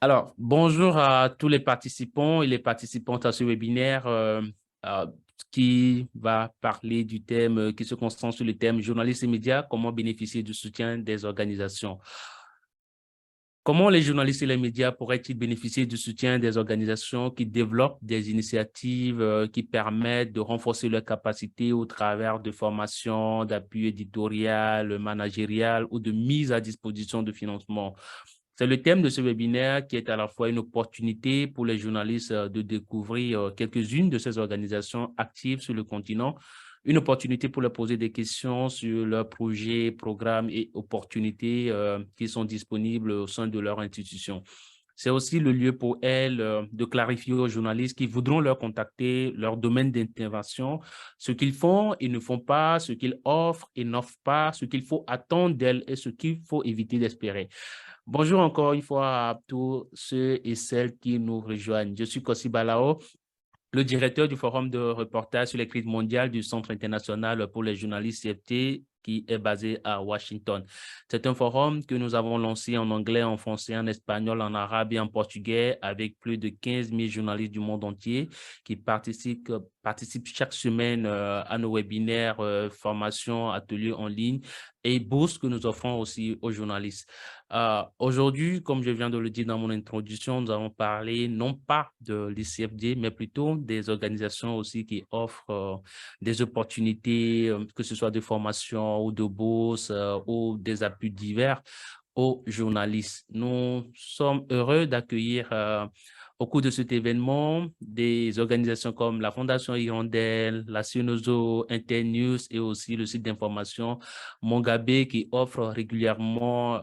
Alors, bonjour à tous les participants et les participantes à ce webinaire euh, qui va parler du thème, qui se concentre sur le thème journalistes et médias, comment bénéficier du soutien des organisations. Comment les journalistes et les médias pourraient-ils bénéficier du soutien des organisations qui développent des initiatives qui permettent de renforcer leurs capacités au travers de formations, d'appui éditorial, managérial ou de mise à disposition de financement? C'est le thème de ce webinaire qui est à la fois une opportunité pour les journalistes de découvrir quelques-unes de ces organisations actives sur le continent, une opportunité pour leur poser des questions sur leurs projets, programmes et opportunités qui sont disponibles au sein de leur institution. C'est aussi le lieu pour elles de clarifier aux journalistes qui voudront leur contacter leur domaine d'intervention, ce qu'ils font et ne font pas, ce qu'ils offrent et n'offrent pas, ce qu'il faut attendre d'elles et ce qu'il faut éviter d'espérer. Bonjour encore une fois à tous ceux et celles qui nous rejoignent. Je suis Kossi Balao, le directeur du forum de reportage sur les crises mondiales du Centre international pour les journalistes CFT qui est basé à Washington. C'est un forum que nous avons lancé en anglais, en français, en espagnol, en arabe et en portugais avec plus de 15 000 journalistes du monde entier qui participent chaque semaine à nos webinaires, formations, ateliers en ligne et bourses que nous offrons aussi aux journalistes. Aujourd'hui, comme je viens de le dire dans mon introduction, nous allons parler non pas de l'ICFD, mais plutôt des organisations aussi qui offrent des opportunités, que ce soit de formation ou de bourse ou des appuis divers aux journalistes. Nous sommes heureux d'accueillir au cours de cet événement des organisations comme la Fondation Hirondelle, la Sinozo, Internews et aussi le site d'information Mongabé qui offre régulièrement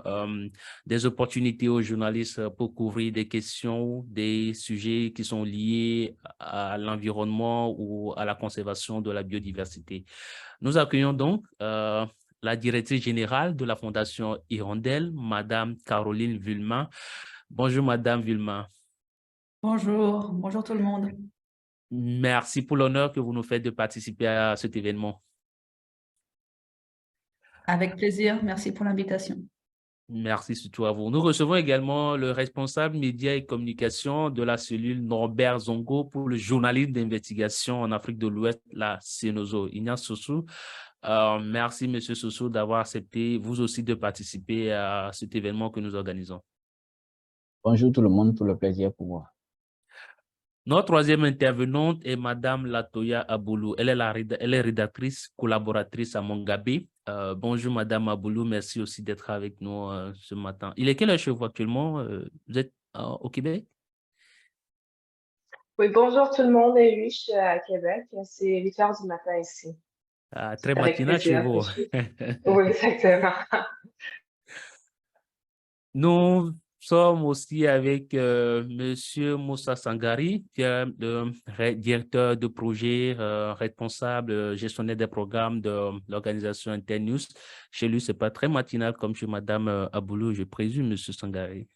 des opportunités aux journalistes pour couvrir des questions, des sujets qui sont liés à l'environnement ou à la conservation de la biodiversité. Nous accueillons donc la directrice générale de la Fondation Hirondelle, Madame Caroline Vulma. Bonjour, Madame Vulma. Bonjour, bonjour tout le monde. Merci pour l'honneur que vous nous faites de participer à cet événement. Avec plaisir, merci pour l'invitation. Merci surtout à vous. Nous recevons également le responsable médias et communication de la cellule Norbert Zongo pour le journalisme d'investigation en Afrique de l'Ouest, la Cenozo, Ignace Sossou. Merci, Monsieur Sossou, d'avoir accepté, vous aussi, de participer à cet événement que nous organisons. Bonjour tout le monde, pour le plaisir pour moi. Notre troisième intervenante est Madame Latoya Aboulou. Elle est rédactrice, collaboratrice à Mongabé. Bonjour Madame Aboulou, merci aussi d'être avec nous ce matin. Il est quelle heure chez vous actuellement? Vous êtes au Québec? Oui, bonjour tout le monde. Et oui, je suis à Québec. C'est 8 heures du matin ici. Très Avec matinal chez plaisir. vous. Oui, exactement. Nous sommes aussi avec Monsieur Moussa Sangari, qui est le directeur de projet, responsable, gestionnaire des programmes de l'organisation Internews. Chez lui, ce n'est pas très matinal comme chez Madame Aboulou, je présume, Monsieur Sangari.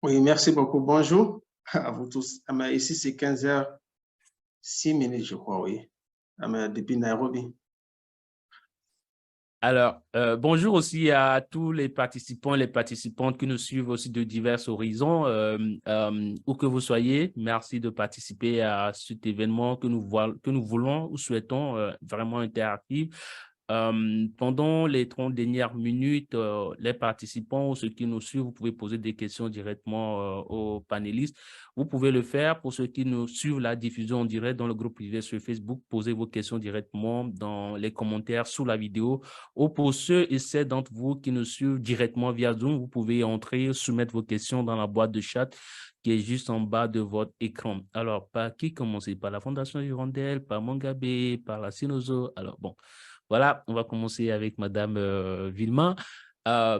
Oui, merci beaucoup. Bonjour à vous tous. Ici, c'est 15h06, je crois, oui, depuis Nairobi. Alors, bonjour aussi à tous les participants et les participantes qui nous suivent aussi de divers horizons, où que vous soyez. Merci de participer à cet événement que nous voulons ou souhaitons vraiment interactif. Pendant les 30 dernières minutes, les participants ou ceux qui nous suivent, vous pouvez poser des questions directement aux panélistes. Vous pouvez le faire pour ceux qui nous suivent la diffusion en direct dans le groupe privé sur Facebook. Posez vos questions directement dans les commentaires sous la vidéo. Ou pour ceux et celles d'entre vous qui nous suivent directement via Zoom, vous pouvez entrer, soumettre vos questions dans la boîte de chat qui est juste en bas de votre écran. Alors, par qui commencer? Par la Fondation Hirondelle, par Mongabé, par la Sinozo? Alors, bon. Voilà, on va commencer avec Madame Vilma.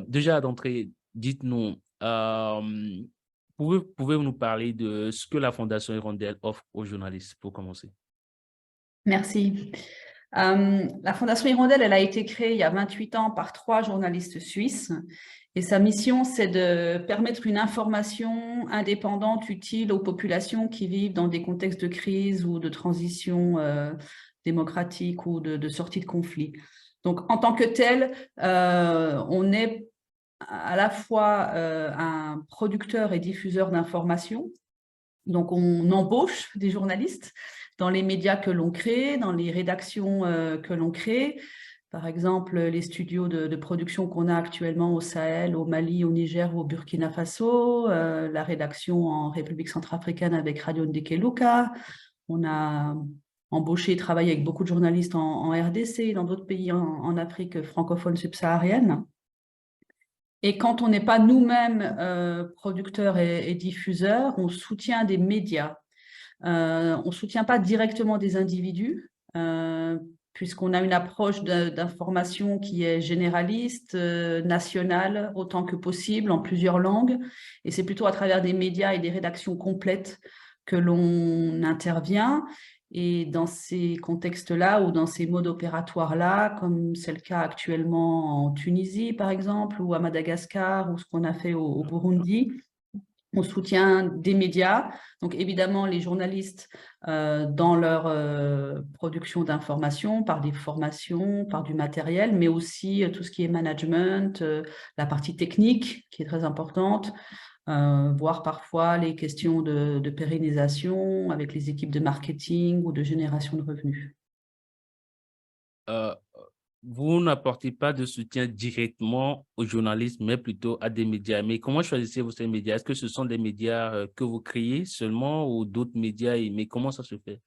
Déjà d'entrée, dites-nous, pouvez-vous nous parler de ce que la Fondation Hirondelle offre aux journalistes pour commencer? Merci. La Fondation Hirondelle, elle a été créée il y a 28 ans par 3 journalistes suisses et sa mission, c'est de permettre une information indépendante, utile aux populations qui vivent dans des contextes de crise ou de transition démocratique ou de sortie de conflit. Donc, en tant que tel, on est à la fois un producteur et diffuseur d'informations. Donc, on embauche des journalistes dans les médias que l'on crée, dans les rédactions que l'on crée. Par exemple, les studios de production qu'on a actuellement au Sahel, au Mali, au Niger, au Burkina Faso, la rédaction en République centrafricaine avec Radio Ndekeluka. On a embauché et travaillé avec beaucoup de journalistes en RDC et dans d'autres pays en Afrique francophone subsaharienne. Et quand on n'est pas nous-mêmes producteurs et diffuseurs, on soutient des médias. On ne soutient pas directement des individus, puisqu'on a une approche d'information qui est généraliste, nationale, autant que possible, en plusieurs langues. Et c'est plutôt à travers des médias et des rédactions complètes que l'on intervient. Et dans ces contextes-là ou dans ces modes opératoires-là, comme c'est le cas actuellement en Tunisie, par exemple, ou à Madagascar, ou ce qu'on a fait au Burundi, on soutient des médias, donc évidemment les journalistes dans leur production d'informations, par des formations, par du matériel, mais aussi tout ce qui est management, la partie technique qui est très importante, voire parfois les questions de pérennisation avec les équipes de marketing ou de génération de revenus. Vous n'apportez pas de soutien directement aux journalistes, mais plutôt à des médias. Mais comment choisissez-vous ces médias? Est-ce que ce sont des médias que vous créez seulement ou d'autres médias? Mais comment ça se fait?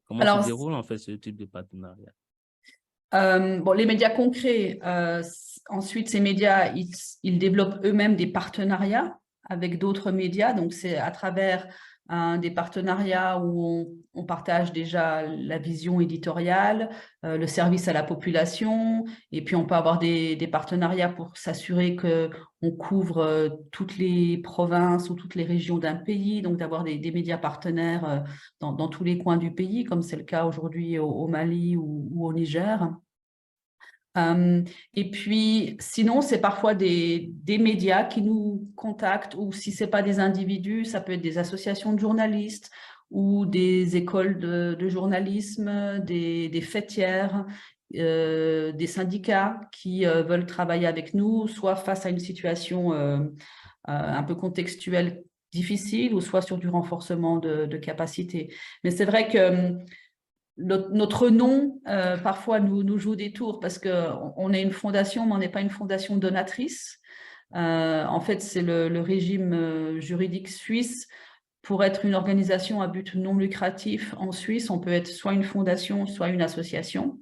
Comment se déroule en fait ce type de partenariat? Bon, les médias concrets, ensuite ces médias, ils développent eux-mêmes des partenariats avec d'autres médias. Donc c'est à travers des partenariats où on partage déjà la vision éditoriale, le service à la population, et puis on peut avoir des partenariats pour s'assurer qu'on couvre toutes les provinces ou toutes les régions d'un pays, donc d'avoir des médias partenaires dans tous les coins du pays, comme c'est le cas aujourd'hui au Mali ou au Niger. Et puis, sinon, c'est parfois des médias qui nous contactent, ou si ce n'est pas des individus, ça peut être des associations de journalistes ou des écoles de journalisme, des fêtières, des syndicats qui veulent travailler avec nous, soit face à une situation un peu contextuelle difficile, ou soit sur du renforcement de capacité. Mais c'est vrai que notre nom, parfois, nous joue des tours parce qu'on est une fondation, mais on n'est pas une fondation donatrice. En fait, c'est le régime juridique suisse. Pour être une organisation à but non lucratif en Suisse, on peut être soit une fondation, soit une association.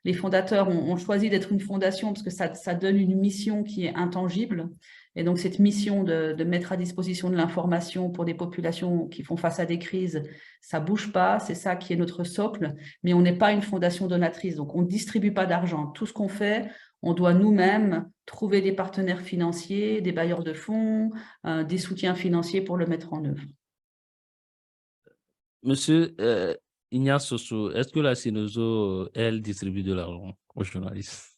Les fondateurs ont choisi d'être une fondation parce que ça donne une mission qui est intangible. Et donc, cette mission de mettre à disposition de l'information pour des populations qui font face à des crises, ça ne bouge pas, c'est ça qui est notre socle, mais on n'est pas une fondation donatrice, donc on ne distribue pas d'argent. Tout ce qu'on fait, on doit nous-mêmes trouver des partenaires financiers, des bailleurs de fonds, des soutiens financiers pour le mettre en œuvre. Monsieur Ignace Soso, est-ce que la Cenozo, elle, distribue de l'argent aux journalistes?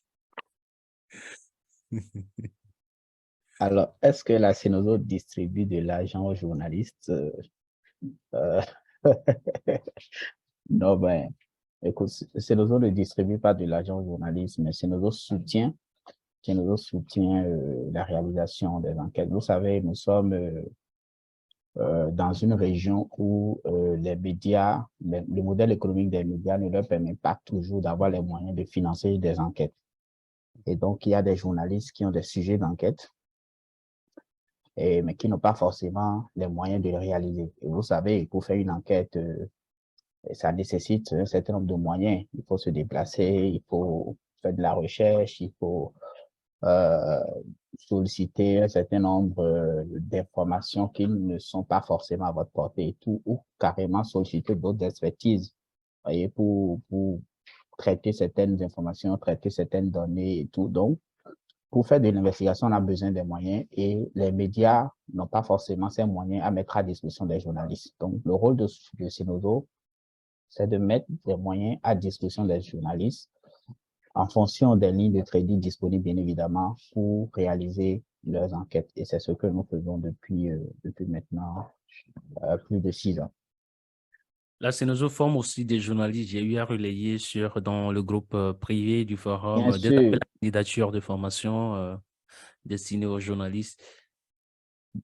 Alors, est-ce que la Cenozo distribue de l'argent aux journalistes? Non, ben, écoute, Cenozo ne distribue pas de l'argent aux journalistes, mais Cenozo soutient la réalisation des enquêtes. Vous savez, nous sommes dans une région où les médias, le modèle économique des médias ne leur permet pas toujours d'avoir les moyens de financer des enquêtes. Et donc, il y a des journalistes qui ont des sujets d'enquête, mais qui n'ont pas forcément les moyens de le réaliser. Et vous savez, pour faire une enquête, ça nécessite un certain nombre de moyens. Il faut se déplacer, il faut faire de la recherche, il faut solliciter un certain nombre d'informations qui ne sont pas forcément à votre portée et tout, ou carrément solliciter d'autres expertises, voyez, pour traiter certaines informations, traiter certaines données et tout. Donc, pour faire de l'investigation, on a besoin des moyens et les médias n'ont pas forcément ces moyens à mettre à disposition des journalistes. Donc, le rôle de Cenozo, c'est de mettre des moyens à disposition des journalistes en fonction des lignes de crédit disponibles, bien évidemment, pour réaliser leurs enquêtes. Et c'est ce que nous faisons depuis maintenant plus de 6 ans. La Cenozo forme aussi des journalistes. J'ai eu à relayer dans le groupe privé du forum des appels à candidature de formation. destinés aux journalistes?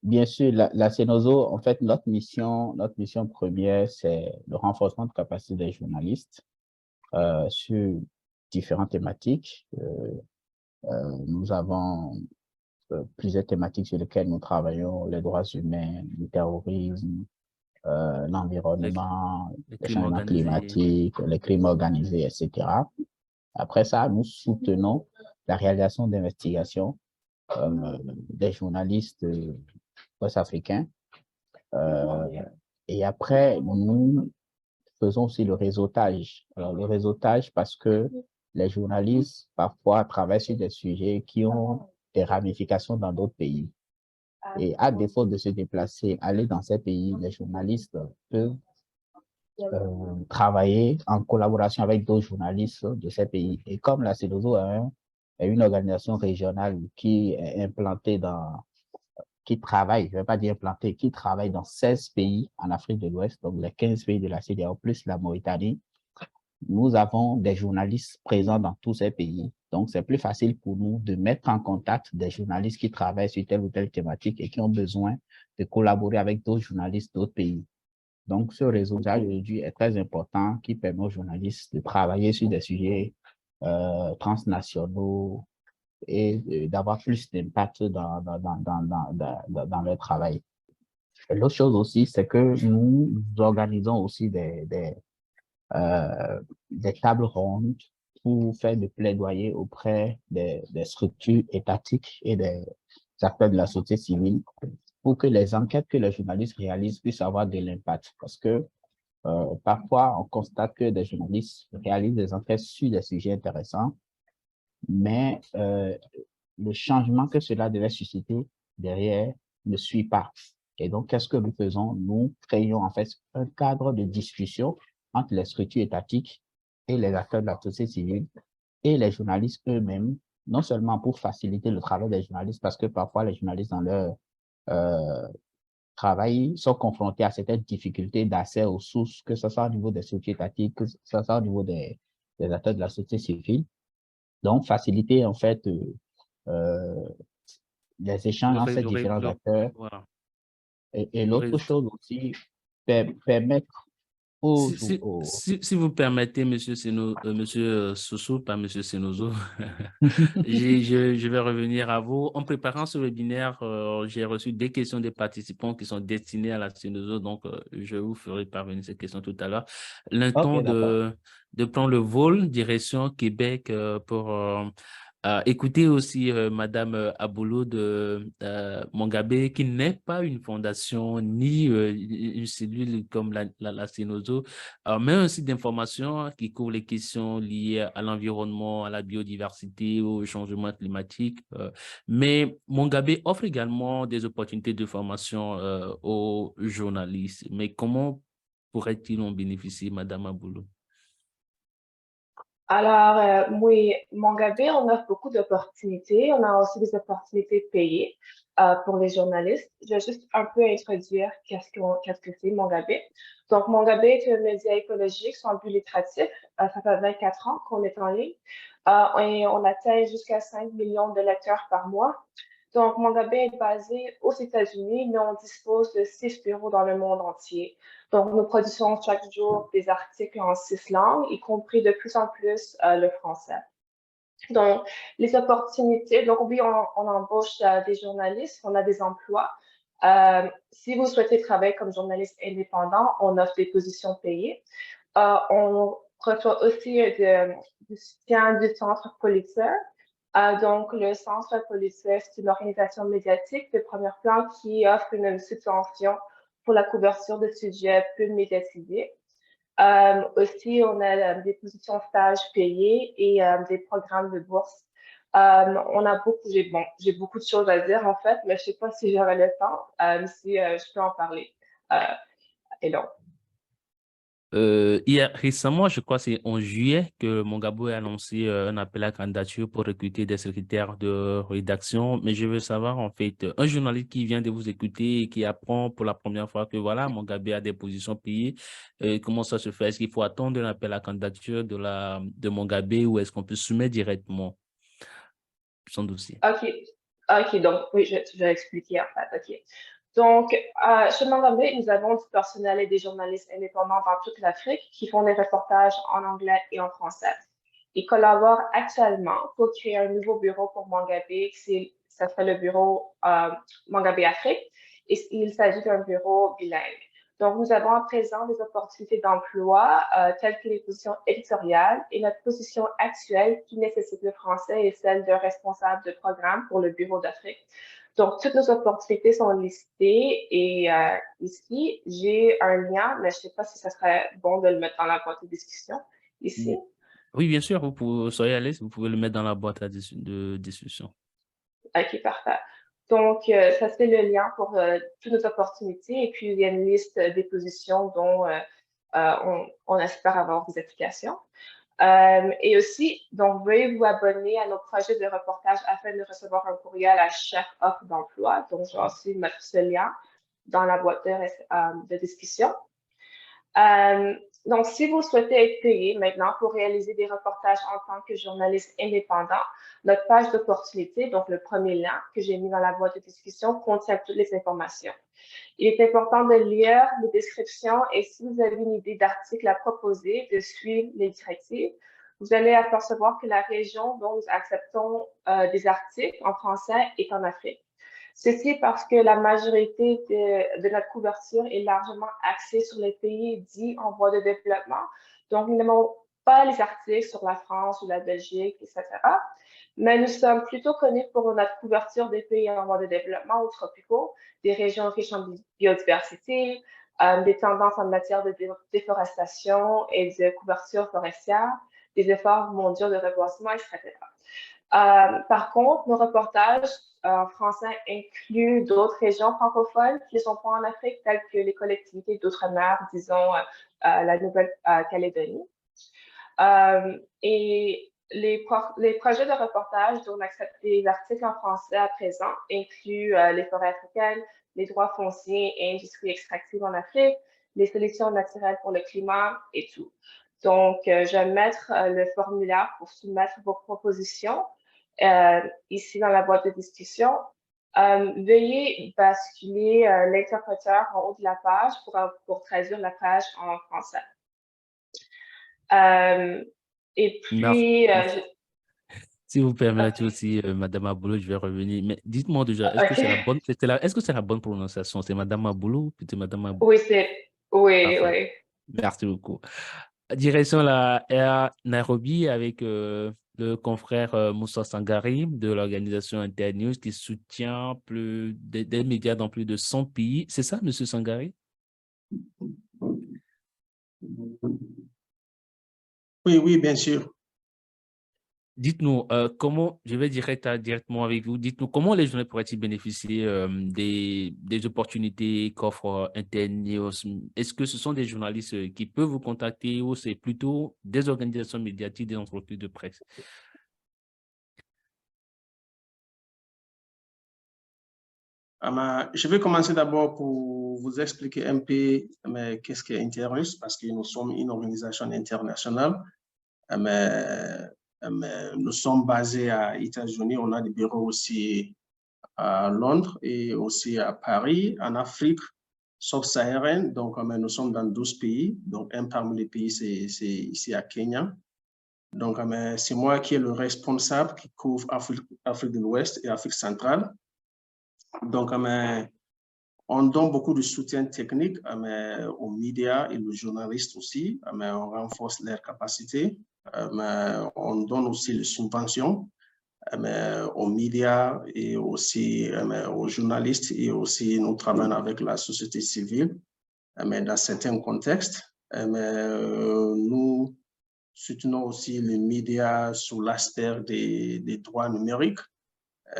Bien sûr, la CENOZO, en fait, notre mission première, c'est le renforcement de capacité des journalistes sur différentes thématiques. Nous avons plusieurs thématiques sur lesquelles nous travaillons, les droits humains, le terrorisme, l'environnement, Le le crime changement organisé. climatique, les crimes organisés, etc. Après ça, nous soutenons la réalisation d'investigations des journalistes ouest-africains. Et après, nous faisons aussi le réseautage. Alors, le réseautage parce que les journalistes, parfois, travaillent sur des sujets qui ont des ramifications dans d'autres pays. Et à défaut de se déplacer, aller dans ces pays, les journalistes peuvent travailler en collaboration avec d'autres journalistes de ces pays. Et comme la CEDOZO est une organisation régionale qui est implantée qui travaille, je ne vais pas dire implantée, qui travaille dans 16 pays en Afrique de l'Ouest, donc les 15 pays de la CEDEAO plus la Mauritanie, nous avons des journalistes présents dans tous ces pays. Donc, c'est plus facile pour nous de mettre en contact des journalistes qui travaillent sur telle ou telle thématique et qui ont besoin de collaborer avec d'autres journalistes d'autres pays. Donc, ce réseautage aujourd'hui est très important qui permet aux journalistes de travailler sur des sujets transnationaux et d'avoir plus d'impact dans leur travail. L'autre chose aussi, c'est que nous organisons aussi des tables rondes pour faire des plaidoyers auprès des structures étatiques et des acteurs de la société civile pour que les enquêtes que les journalistes réalisent puissent avoir de l'impact. Parce que parfois, on constate que des journalistes réalisent des enquêtes sur des sujets intéressants, mais le changement que cela devait susciter derrière ne suit pas. Et donc, qu'est-ce que nous faisons? Nous créons en fait un cadre de discussion entre les structures étatiques et les acteurs de la société civile et les journalistes eux-mêmes, non seulement pour faciliter le travail des journalistes, parce que parfois les journalistes dans leur travail sont confrontés à certaines difficultés d'accès aux sources, que ce soit au niveau des structures étatiques, que ce soit au niveau des acteurs de la société civile. Donc, faciliter en fait les échanges entre ces différents acteurs. Voilà. Et l'autre chose aussi, permettre aux... Si vous permettez, monsieur Soso, pas monsieur Senozo, je vais revenir à vous. En préparant ce webinaire, j'ai reçu des questions des participants qui sont destinées à la Senozo, donc je vous ferai parvenir ces questions tout à l'heure. L'intention de prendre le vol direction Québec pour écoutez aussi Madame Aboulou de Mongabé, qui n'est pas une fondation ni une cellule comme la Senozo, mais un site d'information qui couvre les questions liées à l'environnement, à la biodiversité, au changement climatique. Mais Mongabé offre également des opportunités de formation aux journalistes. Mais comment pourrait-il en bénéficier, Madame Aboulou? Alors, oui, Mongabé, on offre beaucoup d'opportunités. On a aussi des opportunités payées pour les journalistes. Je vais juste un peu introduire qu'est-ce que c'est Mongabé. Donc, Mongabé est un média écologique sans but lucratif. Ça fait 24 ans qu'on est en ligne et on atteint jusqu'à 5 millions de lecteurs par mois. Donc, Mongabé est basé aux États-Unis, mais on dispose de 6 bureaux dans le monde entier. Donc, nous produisons chaque jour des articles en 6 langues, y compris de plus en plus le français. Donc, les opportunités, donc oui, on embauche des journalistes, on a des emplois. Si vous souhaitez travailler comme journaliste indépendant, on offre des positions payées. On reçoit aussi du soutien du Centre Pulitzer. Donc, le Centre Pulitzer, c'est une organisation médiatique de premier plan qui offre une subvention pour la couverture de sujets plus médiatisés. Aussi, on a des positions stages payées et des programmes de bourse. On a j'ai beaucoup de choses à dire en fait, mais je ne sais pas si j'aurai le temps, si je peux en parler. Et donc. Récemment, je crois que c'est en juillet que Mongabé a annoncé un appel à candidature pour recruter des secrétaires de rédaction. Mais je veux savoir, en fait, un journaliste qui vient de vous écouter et qui apprend pour la première fois que voilà, Mongabé a des positions payées, comment ça se fait? Est-ce qu'il faut attendre un appel à candidature de Mongabé ou est-ce qu'on peut soumettre directement son dossier? OK. OK, donc oui, je vais expliquer en fait. OK. Donc, chez Mongabé, nous avons du personnel et des journalistes indépendants dans toute l'Afrique qui font des reportages en anglais et en français. Ils collaborent actuellement pour créer un nouveau bureau pour Mongabé, ça serait le bureau Mongabé Afrique, et il s'agit d'un bureau bilingue. Donc, nous avons à présent des opportunités d'emploi telles que les positions éditoriales et notre position actuelle qui nécessite le français est celle de responsable de programme pour le bureau d'Afrique. Donc, toutes nos opportunités sont listées et ici, j'ai un lien, mais je ne sais pas si ça serait bon de le mettre dans la boîte de discussion ici. Oui, bien sûr, soyez à l'aise, vous pouvez le mettre dans la boîte de discussion. OK, parfait. Donc, ça, c'est le lien pour toutes nos opportunités. Et puis, il y a une liste des positions dont on espère avoir des applications. Et aussi, donc, veuillez vous abonner à nos projets de reportage afin de recevoir un courriel à chaque offre d'emploi. Donc, je vais aussi mettre ce lien dans la boîte de discussion. Donc, si vous souhaitez être payé maintenant pour réaliser des reportages en tant que journaliste indépendant, notre page d'opportunité, donc le premier lien que j'ai mis dans la boîte de discussion, contient toutes les informations. Il est important de lire les descriptions et si vous avez une idée d'article à proposer, de suivre les directives. Vous allez apercevoir que la région dont nous acceptons des articles en français est en Afrique. Ceci parce que la majorité de notre couverture est largement axée sur les pays dits en voie de développement. Donc, nous n'avons pas les articles sur la France ou la Belgique, etc. Mais nous sommes plutôt connus pour notre couverture des pays en voie de développement ou tropicaux, des régions riches en biodiversité, des tendances en matière de déforestation et de couverture forestière, des efforts mondiaux de reboisement, etc. Par contre, nos reportages en français incluent d'autres régions francophones qui ne sont pas en Afrique, telles que les collectivités d'outre-mer, disons la Nouvelle-Calédonie. Et les projets de reportage dont on accepte des articles en français à présent incluent les forêts africaines, les droits fonciers et industries extractives en Afrique, les solutions naturelles pour le climat et tout. Donc, je vais mettre le formulaire pour soumettre vos propositions ici dans la boîte de discussion. Veuillez basculer l'interpréteur en haut de la page pour traduire la page en français. Et puis, si vous permettez aussi, Madame Aboulou, je vais revenir. Mais dites-moi déjà, est-ce que c'est la bonne, est-ce que c'est la bonne prononciation? C'est Madame Aboulou, plutôt Madame Aboulou? Oui, oui, Parfait. oui. Merci beaucoup. Direction la Air Nairobi avec le confrère Moussa Sangari de l'organisation Internews qui soutient des médias dans plus de 100 pays. C'est ça, Monsieur Sangari? Oui, oui, bien sûr. Dites-nous comment, je vais directement avec vous, dites-nous comment les journalistes pourraient-ils bénéficier des opportunités qu'offre Internews? Est-ce que ce sont des journalistes qui peuvent vous contacter ou c'est plutôt des organisations médiatiques, des entreprises de presse? Je vais commencer d'abord pour vous expliquer un peu qu'est-ce qu'est Internews parce que nous sommes une organisation internationale. Nous sommes basés aux États-Unis, on a des bureaux aussi à Londres et aussi à Paris, en Afrique subsaharienne. Donc, nous sommes dans 12 pays. Donc, un parmi les pays, c'est ici à Kenya. Donc, c'est moi qui est le responsable qui couvre Afrique de l'Ouest et Afrique centrale. Donc, on donne beaucoup de soutien technique aux médias et aux journalistes aussi. On renforce leurs capacités. On donne aussi les subventions aux médias et aussi aux journalistes et aussi nous travaillons avec la société civile dans certains contextes. Nous soutenons aussi les médias sous l'aspect des droits numériques.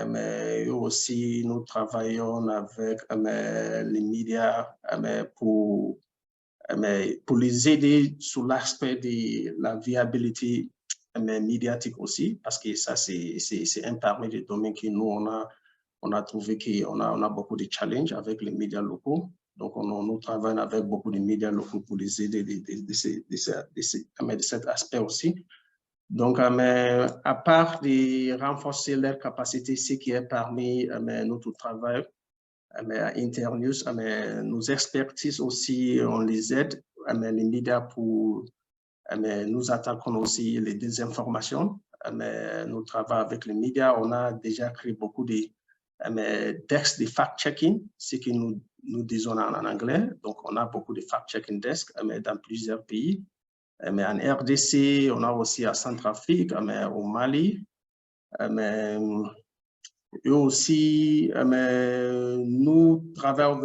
Mais aussi, nous travaillons avec les médias pour les aider sur l'aspect de la viabilité médiatique aussi, parce que ça, c'est un parmi les domaines que nous, on a trouvé qu'on a beaucoup de challenges avec les médias locaux. Donc, nous travaillons avec beaucoup de médias locaux pour les aider de cet aspect aussi. Donc, à part de renforcer leur capacité, ce qui est parmi notre travail à Internews, nos expertises aussi, on les aide, les médias pour nous attaquons aussi les désinformations. Nous travaillons avec les médias. On a déjà créé beaucoup de desks de fact-checking, ce que nous disons en anglais. Donc, on a beaucoup de fact-checking desks dans plusieurs pays. En RDC, on a aussi à Centrafrique, au Mali. Et aussi, nous travaillons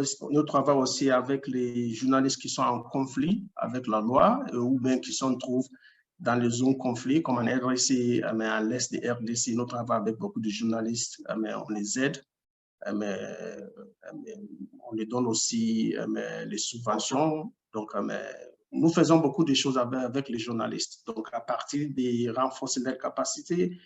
aussi avec les journalistes qui sont en conflit avec la loi ou bien qui se trouvent dans les zones conflit, comme en RDC, à l'est de RDC. Nous travaillons avec beaucoup de journalistes, on les aide. On les donne aussi les subventions. Donc, nous faisons beaucoup de choses avec les journalistes. Donc, à partir de renforcer leurs capacités,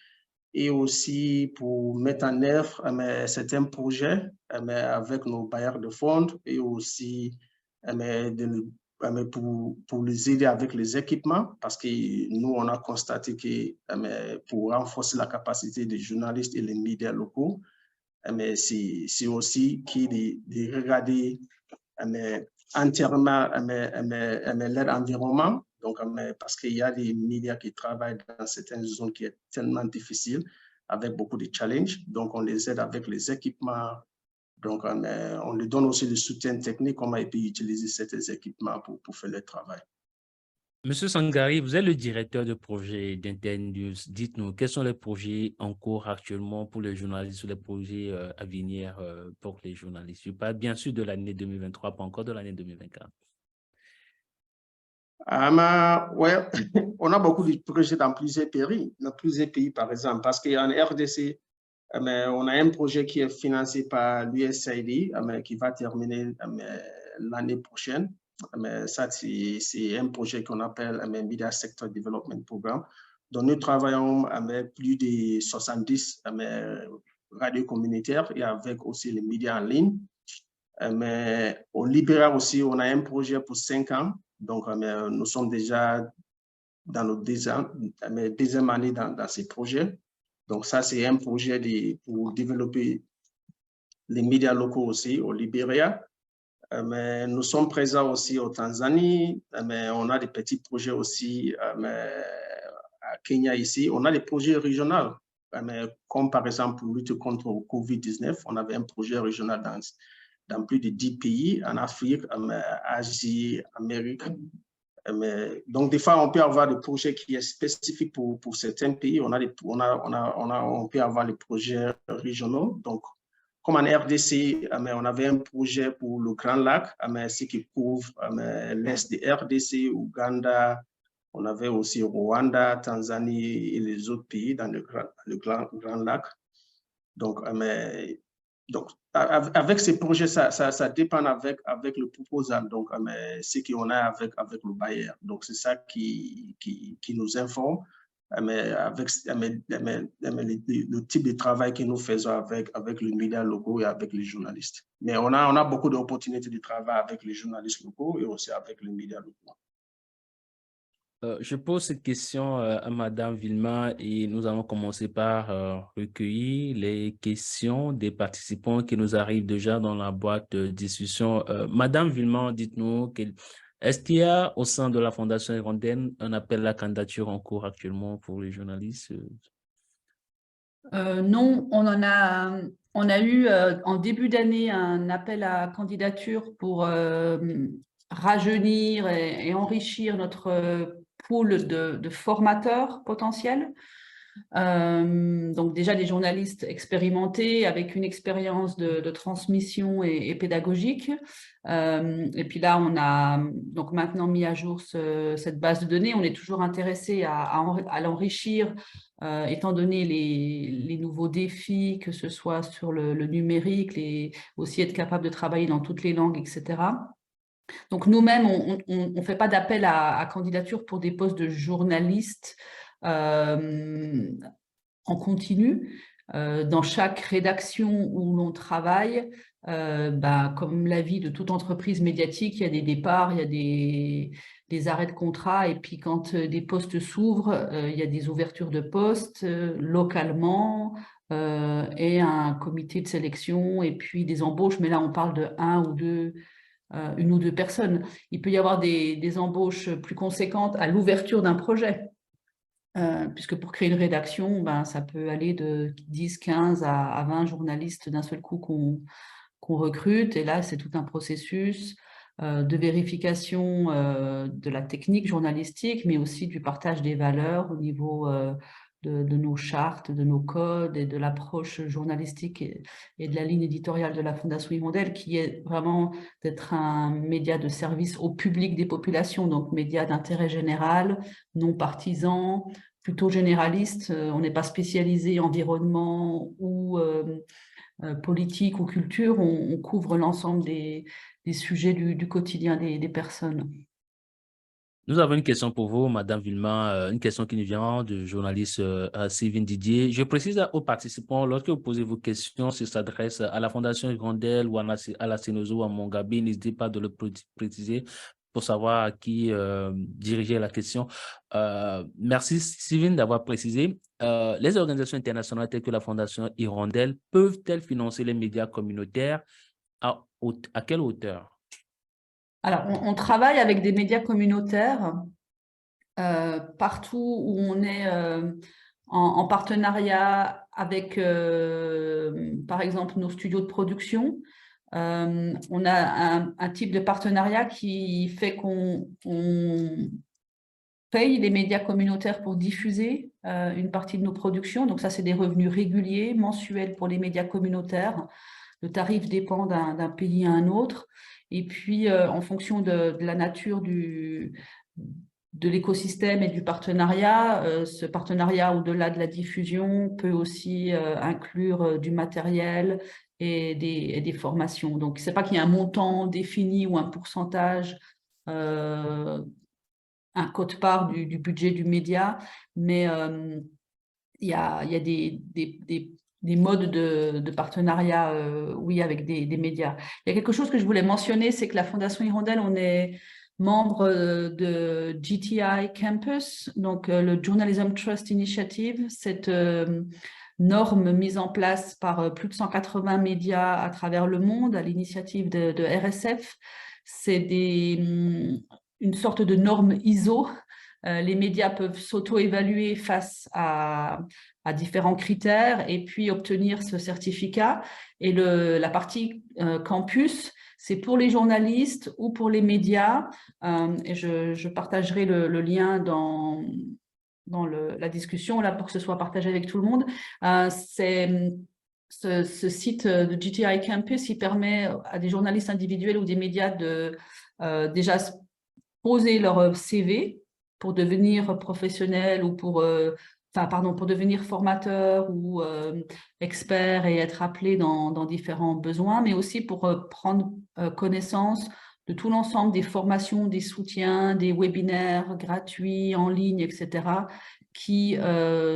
et aussi pour mettre en œuvre certains projets avec nos bailleurs de fonds et aussi pour les aider avec les équipements, parce que nous, on a constaté que pour renforcer la capacité des journalistes et les médias locaux, c'est aussi de regarder entièrement leur environnement. Donc, parce qu'il y a des médias qui travaillent dans certaines zones qui est tellement difficile, avec beaucoup de challenges. Donc, on les aide avec les équipements. Donc, on leur donne aussi le soutien technique, comment ils peuvent utiliser ces équipements pour faire le travail. Monsieur Sangari, vous êtes le directeur de projet d'Internews. Dites-nous, quels sont les projets en cours actuellement pour les journalistes ou les projets à venir pour les journalistes? Je parle bien sûr de l'année 2023, pas encore de l'année 2024. Ouais, on a beaucoup de projets dans plusieurs pays, par exemple, parce qu'en RDC, on a un projet qui est financé par l'USAID, qui va terminer l'année prochaine. Ça, c'est un projet qu'on appelle Media Sector Development Program. Donc, nous travaillons avec plus de 70 radios communautaires et avec aussi les médias en ligne. Mais au Libéral aussi, on a un projet pour 5 ans. Donc, nous sommes déjà dans notre deuxième année dans ces projets. Donc, ça, c'est un projet pour développer les médias locaux aussi au Libéria. Mais nous sommes présents aussi au Tanzanie. Mais on a des petits projets aussi à Kenya ici. On a des projets régionaux, comme par exemple pour lutter contre le COVID-19. On avait un projet régional dans plus de 10 pays, en Afrique, Asie, Amérique. Donc, des fois, on peut avoir des projets qui sont spécifiques pour certains pays. On peut avoir les projets régionaux. Donc, comme en RDC, on avait un projet pour le Grand Lac, ce qui couvre l'est de RDC, Ouganda. On avait aussi Rwanda, Tanzanie et les autres pays dans le Grand Lac. Donc, avec ces projets, ça dépend avec le proposant, donc ce qu'on a avec le bailleur. Donc, c'est ça qui nous informe, avec le type de travail que nous faisons avec les médias locaux et avec les journalistes. Mais on a beaucoup d'opportunités de travail avec les journalistes locaux et aussi avec les médias locaux. Je pose cette question à Madame Vilma et nous allons commencer par recueillir les questions des participants qui nous arrivent déjà dans la boîte de discussion. Madame Vilma, dites-nous, est-ce qu'il y a au sein de la Fondation Hirondelle un appel à la candidature en cours actuellement pour les journalistes? Non, on a eu en début d'année un appel à candidature pour rajeunir et enrichir notre pool de formateurs potentiels. Donc déjà des journalistes expérimentés avec une expérience de transmission et pédagogique. Et puis là, on a donc maintenant mis à jour cette base de données. On est toujours intéressé à l'enrichir, étant donné les nouveaux défis, que ce soit sur le numérique, aussi être capable de travailler dans toutes les langues, etc. Donc nous-mêmes, on ne fait pas d'appel à candidature pour des postes de journalistes en continu. Dans chaque rédaction où l'on travaille, comme la vie de toute entreprise médiatique, il y a des départs, il y a des arrêts de contrat. Et puis, quand des postes s'ouvrent, il y a des ouvertures de postes localement et un comité de sélection et puis des embauches. Mais là, on parle de une ou deux personnes. Il peut y avoir des embauches plus conséquentes à l'ouverture d'un projet. Puisque pour créer une rédaction, ça peut aller de 10, 15 à 20 journalistes d'un seul coup qu'on recrute. Et là, c'est tout un processus de vérification de la technique journalistique, mais aussi du partage des valeurs au niveau de nos chartes, de nos codes et de l'approche journalistique et de la ligne éditoriale de la Fondation Hirondelle, qui est vraiment d'être un média de service au public des populations, donc média d'intérêt général, non partisan, plutôt généraliste. On n'est pas spécialisé environnement ou politique ou culture, on couvre l'ensemble des sujets du quotidien des personnes. Nous avons une question pour vous, Madame Vilma, une question qui nous vient du journaliste Sylvain Didier. Je précise aux participants, lorsque vous posez vos questions, si ça s'adresse à la Fondation Hirondelle ou à la Cenozo ou à Mongabe, n'hésitez pas de le préciser pour savoir à qui diriger la question. Merci, Sylvain, d'avoir précisé. Les organisations internationales telles que la Fondation Hirondelle peuvent-elles financer les médias communautaires à quelle hauteur? Alors, on travaille avec des médias communautaires partout où on est en partenariat avec, par exemple, nos studios de production. On a un type de partenariat qui fait qu'on paye les médias communautaires pour diffuser une partie de nos productions. Donc ça, c'est des revenus réguliers, mensuels pour les médias communautaires. Le tarif dépend d'un pays à un autre. Et puis, en fonction de la nature de l'écosystème et du partenariat, ce partenariat, au-delà de la diffusion, peut aussi inclure du matériel et des formations. Donc, ce n'est pas qu'il y a un montant défini ou un pourcentage, un quote-part du budget du média, mais il y a des modes de partenariat, oui, avec des médias. Il y a quelque chose que je voulais mentionner, c'est que la Fondation Hirondelle, on est membre de GTI Campus, donc le Journalism Trust Initiative, cette norme mise en place par plus de 180 médias à travers le monde à l'initiative de RSF. C'est une sorte de norme ISO. Les médias peuvent s'auto-évaluer face à différents critères et puis obtenir ce certificat. Et la partie campus, c'est pour les journalistes ou pour les médias. Et je partagerai le lien dans la discussion là pour que ce soit partagé avec tout le monde. Ce site de GTI Campus, il permet à des journalistes individuels ou des médias de déjà poser leur CV pour devenir professionnel ou pour devenir formateur ou expert et être appelé dans différents besoins, mais aussi pour prendre connaissance de tout l'ensemble des formations, des soutiens, des webinaires gratuits, en ligne, etc., qui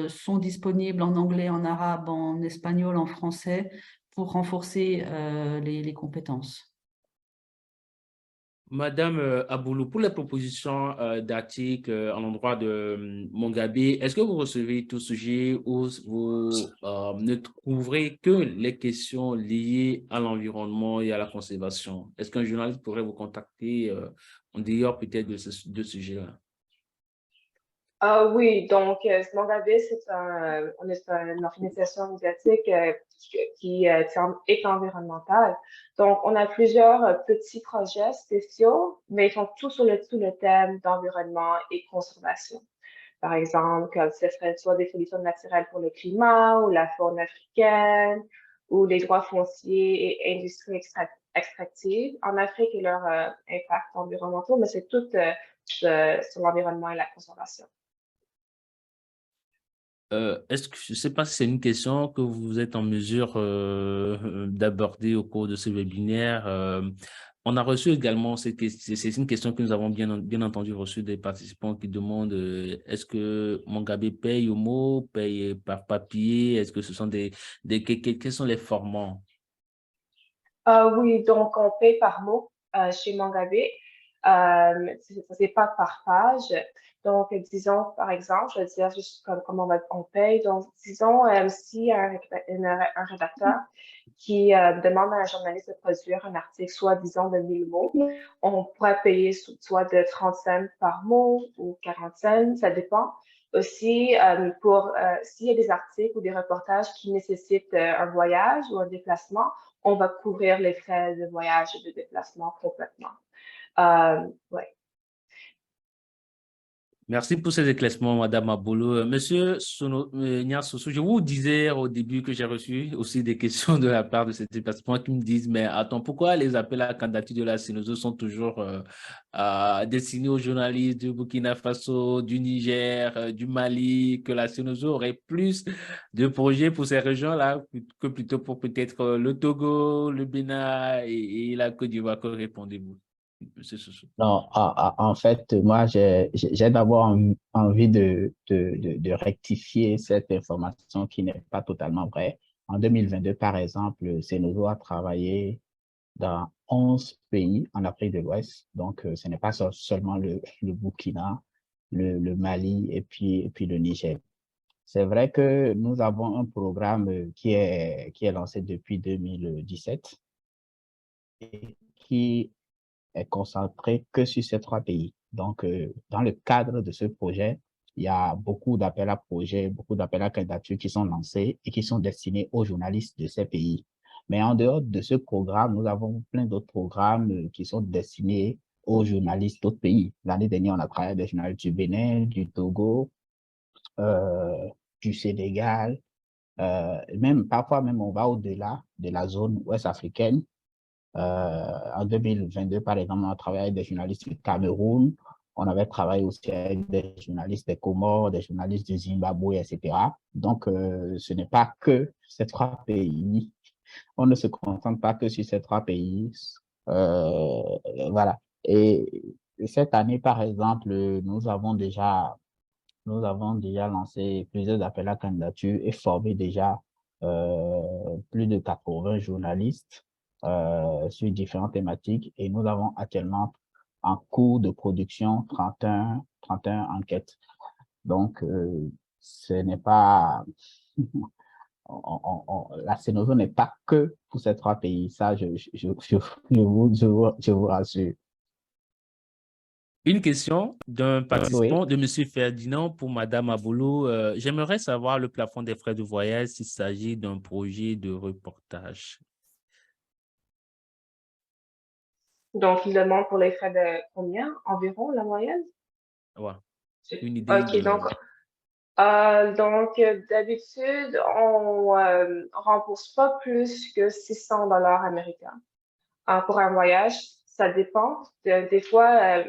sont disponibles en anglais, en arabe, en espagnol, en français, pour renforcer les compétences. Madame Aboulou, pour les propositions d'articles à l'endroit de Mongabe, est-ce que vous recevez tout sujet ou vous ne couvrez que les questions liées à l'environnement et à la conservation? Est-ce qu'un journaliste pourrait vous contacter en dehors peut-être de ce sujet-là? Oui, donc Mongabe, c'est une organisation médiatique qui est environnementale. Donc, on a plusieurs petits projets spéciaux, mais ils font tout sur le thème d'environnement et conservation. Par exemple, ce serait soit des solutions naturelles pour le climat ou la faune africaine ou les droits fonciers et industries extractives en Afrique et leur impact environnemental, mais c'est tout sur l'environnement et la conservation. Est-ce que je ne sais pas si c'est une question que vous êtes en mesure d'aborder au cours de ce webinaire. On a reçu également cette question, c'est une question que nous avons bien entendu reçue des participants qui demandent est-ce que Mongabe paye au mot, paye par papier, est-ce que ce sont quels sont les formats? Oui, donc on paye par mot chez Mongabe. C'est pas par page. Donc, disons, par exemple, je vais dire juste comment on paye. Donc, disons, si un rédacteur qui demande à un journaliste de produire un article, soit, disons, de 1000 mots, on pourrait payer soit de 30 cents par mot ou 40 cents, ça dépend. Aussi, s'il y a des articles ou des reportages qui nécessitent un voyage ou un déplacement, on va couvrir les frais de voyage et de déplacement complètement. Ouais. Merci pour ces éclaircissements, Madame Abolo. Monsieur Nyasoso, je vous disais au début que j'ai reçu aussi des questions de la part de ces déplacements qui me disent, mais attends, pourquoi les appels à la candidature de la Sénozo sont toujours destinés aux journalistes du Burkina Faso, du Niger, du Mali, que la Sénozo aurait plus de projets pour ces régions-là que plutôt pour peut-être le Togo, le Bénin et la Côte d'Ivoire. Que répondez-vous, Monsieur Soso? Non, en fait, moi, j'ai d'abord envie de rectifier cette information qui n'est pas totalement vraie. En 2022, par exemple, Senozo a travaillé dans 11 pays en Afrique de l'Ouest. Donc, ce n'est pas seulement le Burkina, le Mali et puis le Niger. C'est vrai que nous avons un programme qui est lancé depuis 2017 et qui est concentré que sur ces trois pays. Donc, dans le cadre de ce projet, il y a beaucoup d'appels à projets, beaucoup d'appels à candidature qui sont lancés et qui sont destinés aux journalistes de ces pays. Mais en dehors de ce programme, nous avons plein d'autres programmes qui sont destinés aux journalistes d'autres pays. L'année dernière, on a travaillé avec des journalistes du Bénin, du Togo, euh, du Sénégal, même parfois même on va au-delà de la zone ouest africaine. En 2022, par exemple, on a travaillé avec des journalistes du Cameroun, on avait travaillé aussi avec des journalistes des Comores, des journalistes du Zimbabwe, etc. Donc, ce n'est pas que ces trois pays. On ne se concentre pas que sur ces trois pays. Euh, voilà. Et cette année, par exemple, nous avons déjà lancé plusieurs appels à candidature et formé déjà plus de 80 journalistes sur différentes thématiques et nous avons actuellement en cours de production 31 enquêtes. Donc, ce n'est pas, la Cénozo n'est pas que pour ces trois pays. Ça, je vous rassure. Une question d'un Oui. participant, de M. Ferdinand pour Mme Abolo. J'aimerais savoir le plafond des frais de voyage s'il s'agit d'un projet de reportage. Donc, il demande pour les frais de combien environ, la moyenne? Ouais. Une idée OK, de... donc d'habitude, on rembourse pas plus que 600 dollars américains pour un voyage. Ça dépend. Des fois,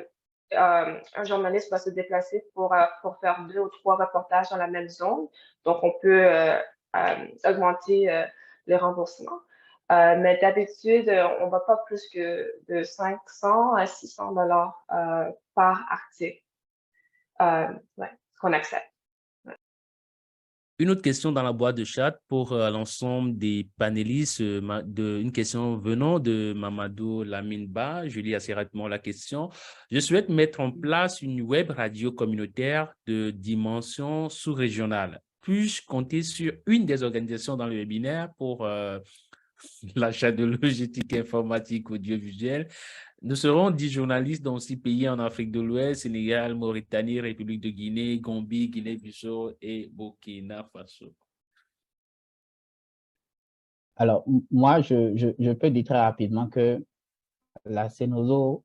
un journaliste va se déplacer pour faire 2 ou 3 reportages dans la même zone. Donc, on peut augmenter les remboursements. Mais d'habitude, on ne va pas plus que de 500 à 600 dollars par article qu'on accepte. Une autre question dans la boîte de chat pour l'ensemble des panélistes. Une question venant de Mamadou Laminba. Je lis assez rapidement la question. Je souhaite mettre en place une web radio communautaire de dimension sous-régionale. Puis-je compter sur une des organisations dans le webinaire pour l'achat de logistique informatique audiovisuelle? Nous serons 10 journalistes dans 6 pays en Afrique de l'Ouest, Sénégal, Mauritanie, République de Guinée, Gambie, Guinée-Bissau et Burkina Faso. Alors, moi, je peux dire très rapidement que la Cénozo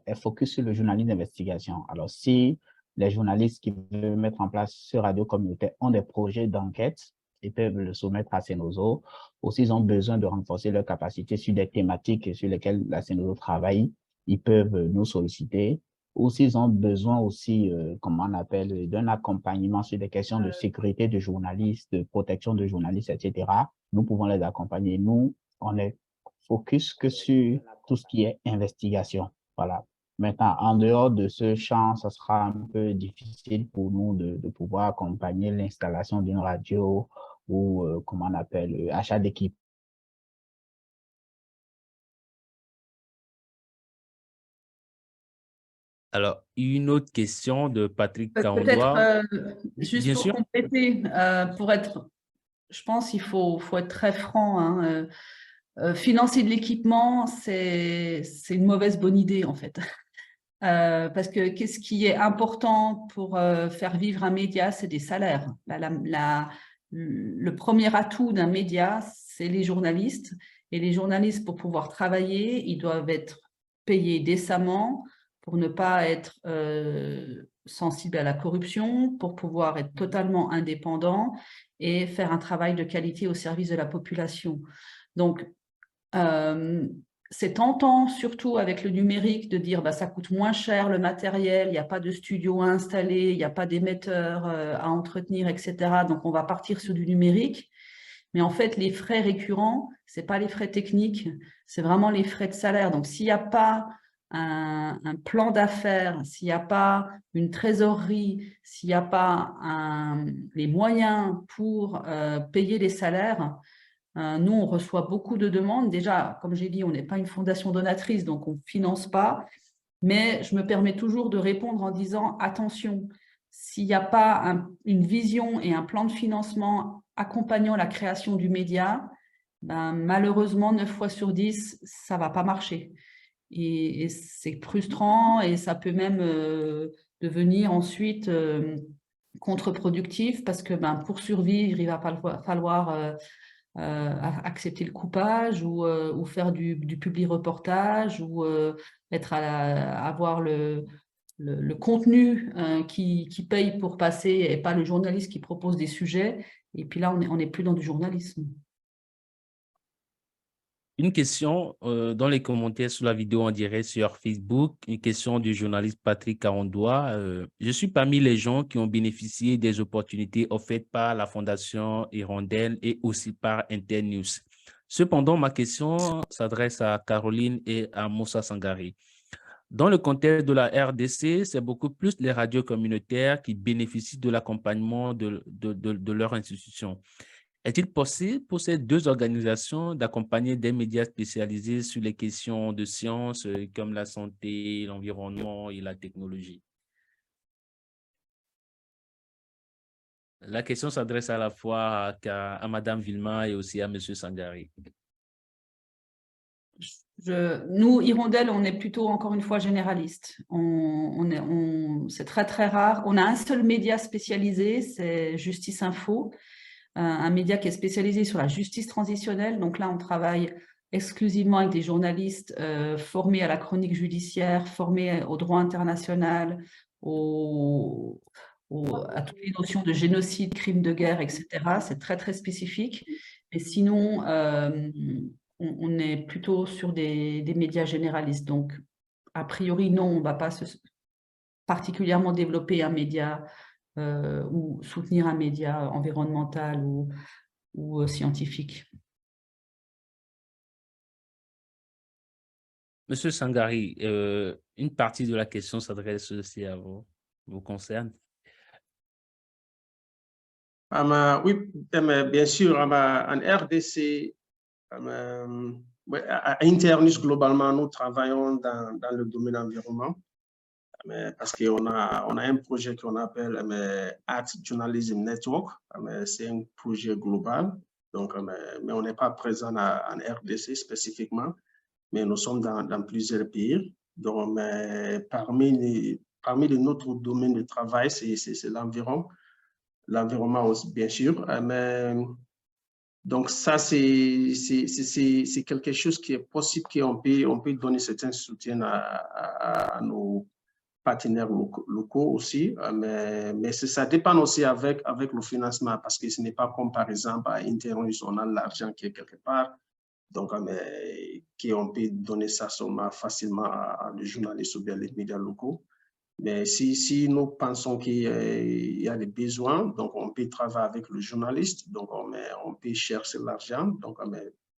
est focus sur le journalisme d'investigation. Alors, si les journalistes qui veulent mettre en place ce radio communautaire ont des projets d'enquête, ils peuvent le soumettre à Cénozo. Ou s'ils ont besoin de renforcer leur capacité sur des thématiques sur lesquelles la Cénozo travaille, ils peuvent nous solliciter. Ou s'ils ont besoin aussi, comment on appelle, d'un accompagnement sur des questions de sécurité de journalistes, de protection de journalistes, etc., nous pouvons les accompagner. Nous, on est focus que sur tout ce qui est investigation. Voilà. Maintenant, en dehors de ce champ, ça sera un peu difficile pour nous de pouvoir accompagner l'installation d'une radio ou, comment on appelle, achat d'équipements Alors, une autre question de Patrick Peut-être Kaondoa. juste Bien pour sûr. compléter, je pense qu'il faut être très franc, hein, financer de l'équipement, c'est une mauvaise bonne idée en fait. Parce que qu'est-ce qui est important pour faire vivre un média, c'est des salaires. Le premier atout d'un média, c'est les journalistes. Et les journalistes, pour pouvoir travailler, ils doivent être payés décemment pour ne pas être sensibles à la corruption, pour pouvoir être totalement indépendants et faire un travail de qualité au service de la population. Donc, c'est tentant, surtout avec le numérique, de dire bah, ça coûte moins cher le matériel, il n'y a pas de studio à installer, il n'y a pas d'émetteur à entretenir, etc. Donc, on va partir sur du numérique. Mais en fait, les frais récurrents, ce n'est pas les frais techniques, c'est vraiment les frais de salaire. Donc, s'il n'y a pas un plan d'affaires, s'il n'y a pas une trésorerie, s'il n'y a pas les moyens pour payer les salaires, nous, on reçoit beaucoup de demandes. Déjà, comme j'ai dit, on n'est pas une fondation donatrice, donc on ne finance pas. Mais je me permets toujours de répondre en disant, attention, s'il n'y a pas une vision et un plan de financement accompagnant la création du média, ben, malheureusement, 9 fois sur 10, ça ne va pas marcher. Et c'est frustrant et ça peut même devenir ensuite contre-productif parce que ben, pour survivre, il va falloir accepter le coupage ou faire du publi-reportage ou avoir le contenu qui paye pour passer et pas le journaliste qui propose des sujets. Et puis là, on n'est plus dans du journalisme. Une question dans les commentaires sous la vidéo en direct sur Facebook, une question du journaliste Patrick Kaondoa. Je suis parmi les gens qui ont bénéficié des opportunités offertes par la Fondation Hirondelle et aussi par Internews. Cependant, ma question s'adresse à Caroline et à Moussa Sangari. Dans le contexte de la RDC, c'est beaucoup plus les radios communautaires qui bénéficient de l'accompagnement de leur institution. Est-il possible pour ces deux organisations d'accompagner des médias spécialisés sur les questions de sciences comme la santé, l'environnement et la technologie? La question s'adresse à la fois à Mme Vilma et aussi à M. Sangari. Nous, Hirondelle, on est plutôt, encore une fois, généraliste. C'est très, très rare. On a un seul média spécialisé, c'est Justice Info, un média qui est spécialisé sur la justice transitionnelle. Donc là, on travaille exclusivement avec des journalistes formés à la chronique judiciaire, formés au droit international, à toutes les notions de génocide, crimes de guerre, etc. C'est très, très spécifique. Mais sinon, on est plutôt sur des médias généralistes. Donc, a priori, non, on ne va pas particulièrement développer un média ou soutenir un média environnemental ou scientifique. Monsieur Sangari, une partie de la question s'adresse aussi à vous concerne. Oui, bien sûr, en RDC, à Internews, globalement, nous travaillons dans le domaine environnement parce qu'on a un projet qu'on appelle Art Journalism Network. C'est un projet global, donc, mais on n'est pas présent en RDC spécifiquement, mais nous sommes dans plusieurs pays. Donc, parmi notre domaine de travail, c'est l'environnement aussi, bien sûr. Donc, ça, c'est quelque chose qui est possible, qu'on peut donner certains soutiens à nos partenaires locaux aussi, mais ça dépend aussi avec le financement, parce que ce n'est pas comme, par exemple, à Internews, on a l'argent qui est quelque part, donc on peut donner ça seulement facilement à les journalistes ou bien les médias locaux. Mais si nous pensons qu'il y a des besoins, donc on peut travailler avec le journaliste, donc on peut chercher l'argent, donc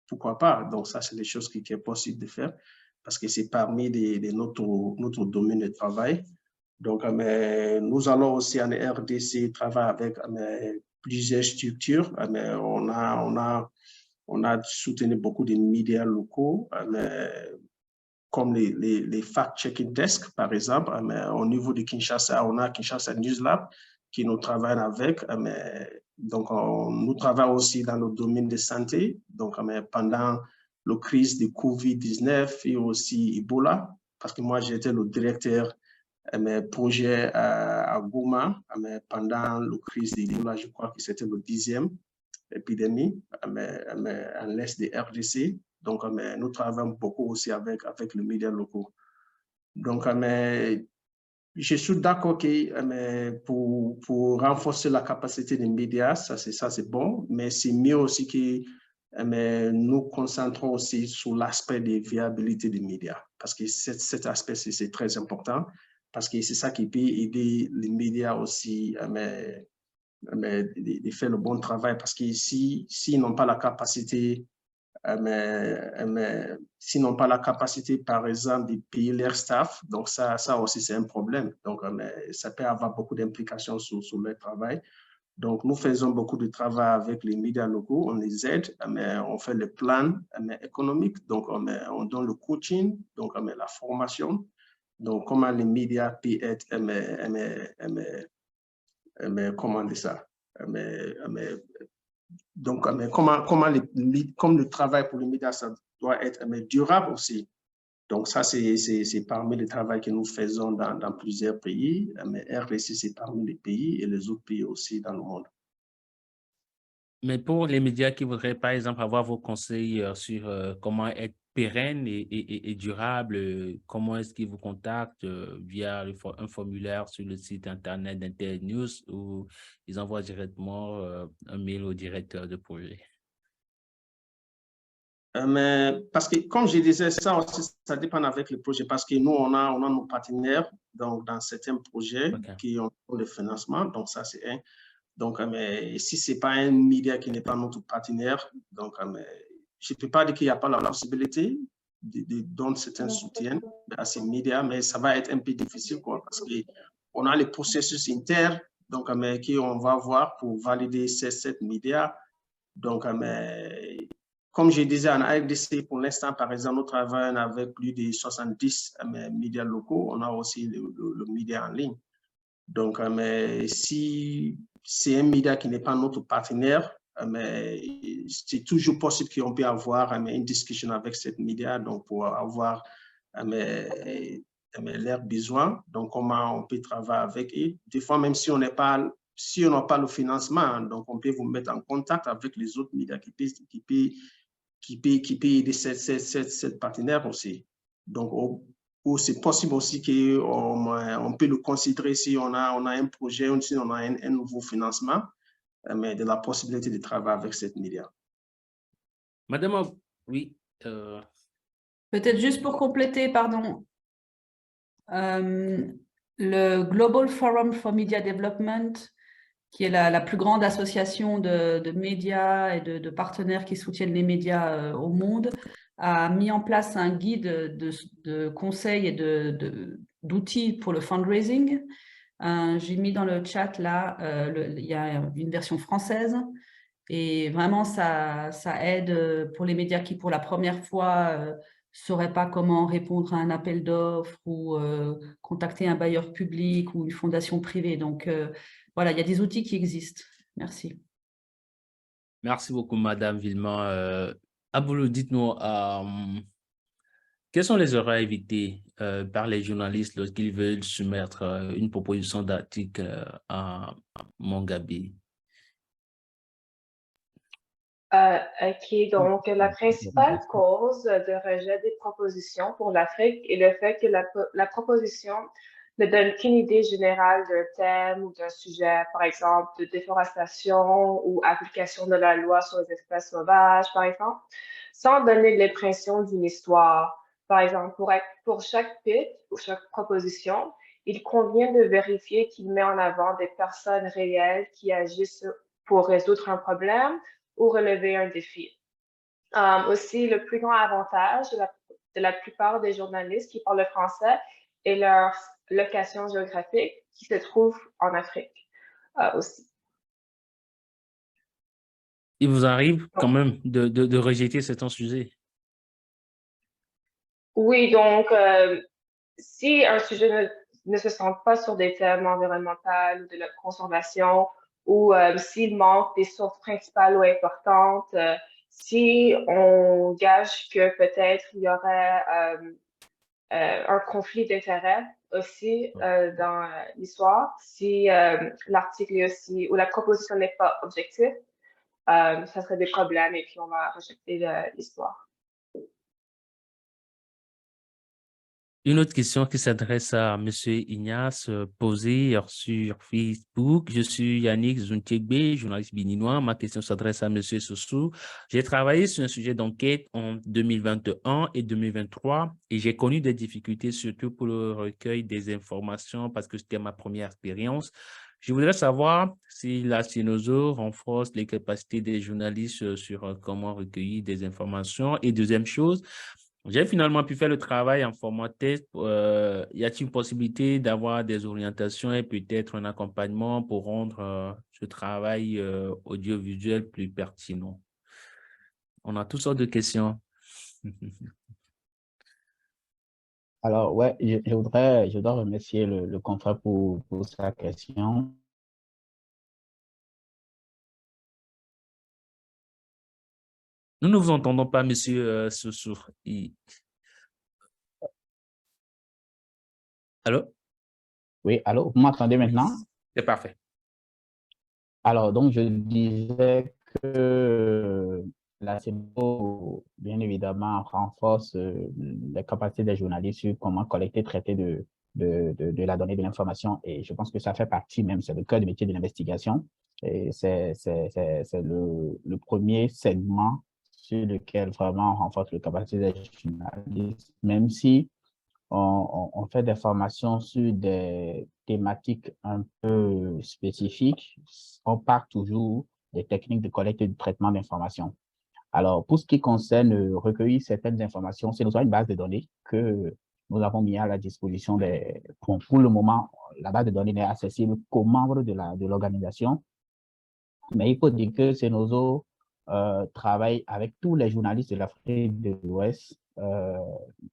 pourquoi pas. Donc ça, c'est des choses qui est possible de faire parce que c'est parmi notre domaine de travail. Donc nous allons aussi en RDC travailler avec plusieurs structures. On a soutenu beaucoup de médias locaux comme les fact-checking desks, par exemple. Mais au niveau de Kinshasa, on a Kinshasa News Lab qui nous travaille avec. Donc, nous travaillons aussi dans le domaine de santé. Donc, pendant la crise de COVID-19 et aussi Ebola, parce que moi, j'étais le directeur projet à Goma pendant la crise d'Ebola, je crois que c'était le 10e épidémie en l'est de RDC. Donc, nous travaillons beaucoup aussi avec les médias locaux. Donc, je suis d'accord que pour renforcer la capacité des médias, ça c'est bon, mais c'est mieux aussi que nous concentrons aussi sur l'aspect de viabilité des médias, parce que cet aspect, c'est très important, parce que c'est ça qui peut aider les médias aussi de faire le bon travail, parce que s'ils n'ont pas la capacité, s'ils n'ont pas la capacité, par exemple, de payer leur staff, donc ça aussi, c'est un problème. Donc, ça peut avoir beaucoup d'implications sur leur travail. Donc, nous faisons beaucoup de travail avec les médias locaux, on les aide, on fait le plan économique, donc on donne le coaching, donc la formation, donc comment les médias peuvent être, comment dire ça, donc, comme le travail pour les médias, ça doit être durable aussi. Donc, ça, c'est parmi les travaux que nous faisons dans plusieurs pays. Mais RDC, c'est parmi les pays et les autres pays aussi dans le monde. Mais pour les médias qui voudraient, par exemple, avoir vos conseils sur comment être pérenne et durable, comment est-ce qu'ils vous contactent via un formulaire sur le site internet d'Internews ou ils envoient directement un mail au directeur de projet? Mais parce que, comme je disais, ça aussi, ça dépend avec le projet, parce que nous, on a nos partenaires donc, dans certains projets qui ont le financement, donc ça, c'est un. Donc, si ce n'est pas un média qui n'est pas notre partenaire, donc, je ne peux pas dire qu'il n'y a pas la possibilité de donner certains soutiens à ces médias, mais ça va être un peu difficile, quoi, parce qu'on a les processus internes donc, qu'on va voir pour valider ces médias. Donc, comme je disais, en RDC, pour l'instant, par exemple, nous travaillons avec plus de 70 médias locaux. On a aussi le média en ligne. Donc, si c'est un média qui n'est pas notre partenaire, c'est toujours possible qu'on puisse avoir une discussion avec ce média donc pour avoir leurs besoins, donc comment on peut travailler avec eux. Des fois, même si on n'a pas le financement, donc on peut vous mettre en contact avec les autres médias qui peut aider cette partenaire aussi. Donc, c'est possible aussi qu'on peut le considérer si on a un projet ou si on a un nouveau financement, mais de la possibilité de travailler avec cette média. Madame, oui. Peut-être juste pour compléter, pardon. Le Global Forum for Media Development, qui est la plus grande association de médias et de partenaires qui soutiennent les médias au monde, a mis en place un guide de conseils et d'outils pour le fundraising. J'ai mis dans le chat là, il y a une version française et vraiment ça aide pour les médias qui pour la première fois ne sauraient pas comment répondre à un appel d'offres ou contacter un bailleur public ou une fondation privée. Donc voilà, il y a des outils qui existent. Merci. Merci beaucoup, Madame Villemont. Aboulou, dites-nous, quelles sont les erreurs évitées par les journalistes lorsqu'ils veulent soumettre une proposition d'article à Mongabé? OK, donc la principale cause de rejet des propositions pour l'Afrique est le fait que la proposition ne donne qu'une idée générale d'un thème ou d'un sujet, par exemple de déforestation ou application de la loi sur les espèces sauvages, par exemple, sans donner l'impression d'une histoire. Par exemple, pour chaque pitch ou chaque proposition, il convient de vérifier qu'il met en avant des personnes réelles qui agissent pour résoudre un problème ou relever un défi. Aussi, le plus grand avantage de la plupart des journalistes qui parlent le français est leur location géographique qui se trouve en Afrique aussi. Il vous arrive quand même de rejeter certains sujets? Oui, donc, si un sujet ne se centre pas sur des thèmes environnementaux ou de la conservation, ou s'il manque des sources principales ou importantes, si on gage que peut-être il y aurait un conflit d'intérêts aussi dans l'histoire, si l'article est aussi, ou la proposition n'est pas objective, ça serait des problèmes et puis on va rejeter l'histoire. Une autre question qui s'adresse à M. Ignace, posée sur Facebook. Je suis Yannick Zuntiegbe, journaliste béninois. Ma question s'adresse à M. Soussou. J'ai travaillé sur un sujet d'enquête en 2021 et 2023 et j'ai connu des difficultés, surtout pour le recueil des informations parce que c'était ma première expérience. Je voudrais savoir si la CINOZO renforce les capacités des journalistes sur comment recueillir des informations. Et deuxième chose, j'ai finalement pu faire le travail en format test. Y a-t-il une possibilité d'avoir des orientations et peut-être un accompagnement pour rendre ce travail audiovisuel plus pertinent? On a toutes sortes de questions. Alors, ouais, je dois remercier le confrère pour sa question. Nous ne vous entendons pas, monsieur Soussou. Allô? Oui, allô, vous m'entendez Oui, maintenant? c'est parfait. Alors, donc, je disais que la CEMO, bien évidemment, renforce les capacités des journalistes sur comment collecter, traiter de la donnée, de l'information. Et je pense que ça fait partie même, c'est le cœur du métier de l'investigation. Et c'est le premier segment sur lequel vraiment on renforce les capacités des journalistes, même si on fait des formations sur des thématiques un peu spécifiques. On part toujours des techniques de collecte et de traitement d'informations. Alors, pour ce qui concerne recueillir certaines informations, c'est une base de données que nous avons mis à la disposition des... Bon, pour le moment, la base de données n'est accessible qu'aux membres de l'organisation, mais il faut dire que Cenozo travaille avec tous les journalistes de l'Afrique de l'Ouest,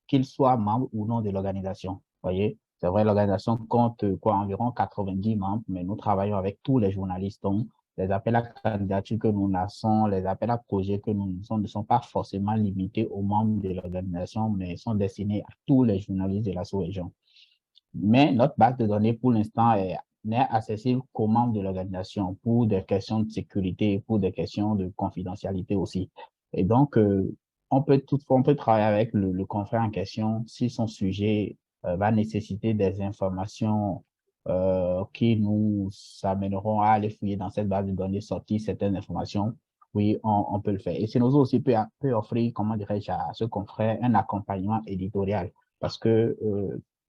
qu'ils soient membres ou non de l'organisation. Voyez, c'est vrai, l'organisation compte quoi, environ 90 membres, mais nous travaillons avec tous les journalistes. Donc, les appels à candidature que nous lançons, les appels à projets que nous lançons ne sont pas forcément limités aux membres de l'organisation, mais sont destinés à tous les journalistes de la sous-région. Mais notre base de données, pour l'instant, n'est accessible qu'aux membres de l'organisation pour des questions de sécurité, pour des questions de confidentialité aussi. Et donc, on peut travailler avec le confrère en question si son sujet va nécessiter des informations qui nous amèneront à aller fouiller dans cette base de données, sortir certaines informations. Oui, on peut le faire. Et Cenozo aussi peut offrir, comment dirais-je, à ce confrère un accompagnement éditorial parce que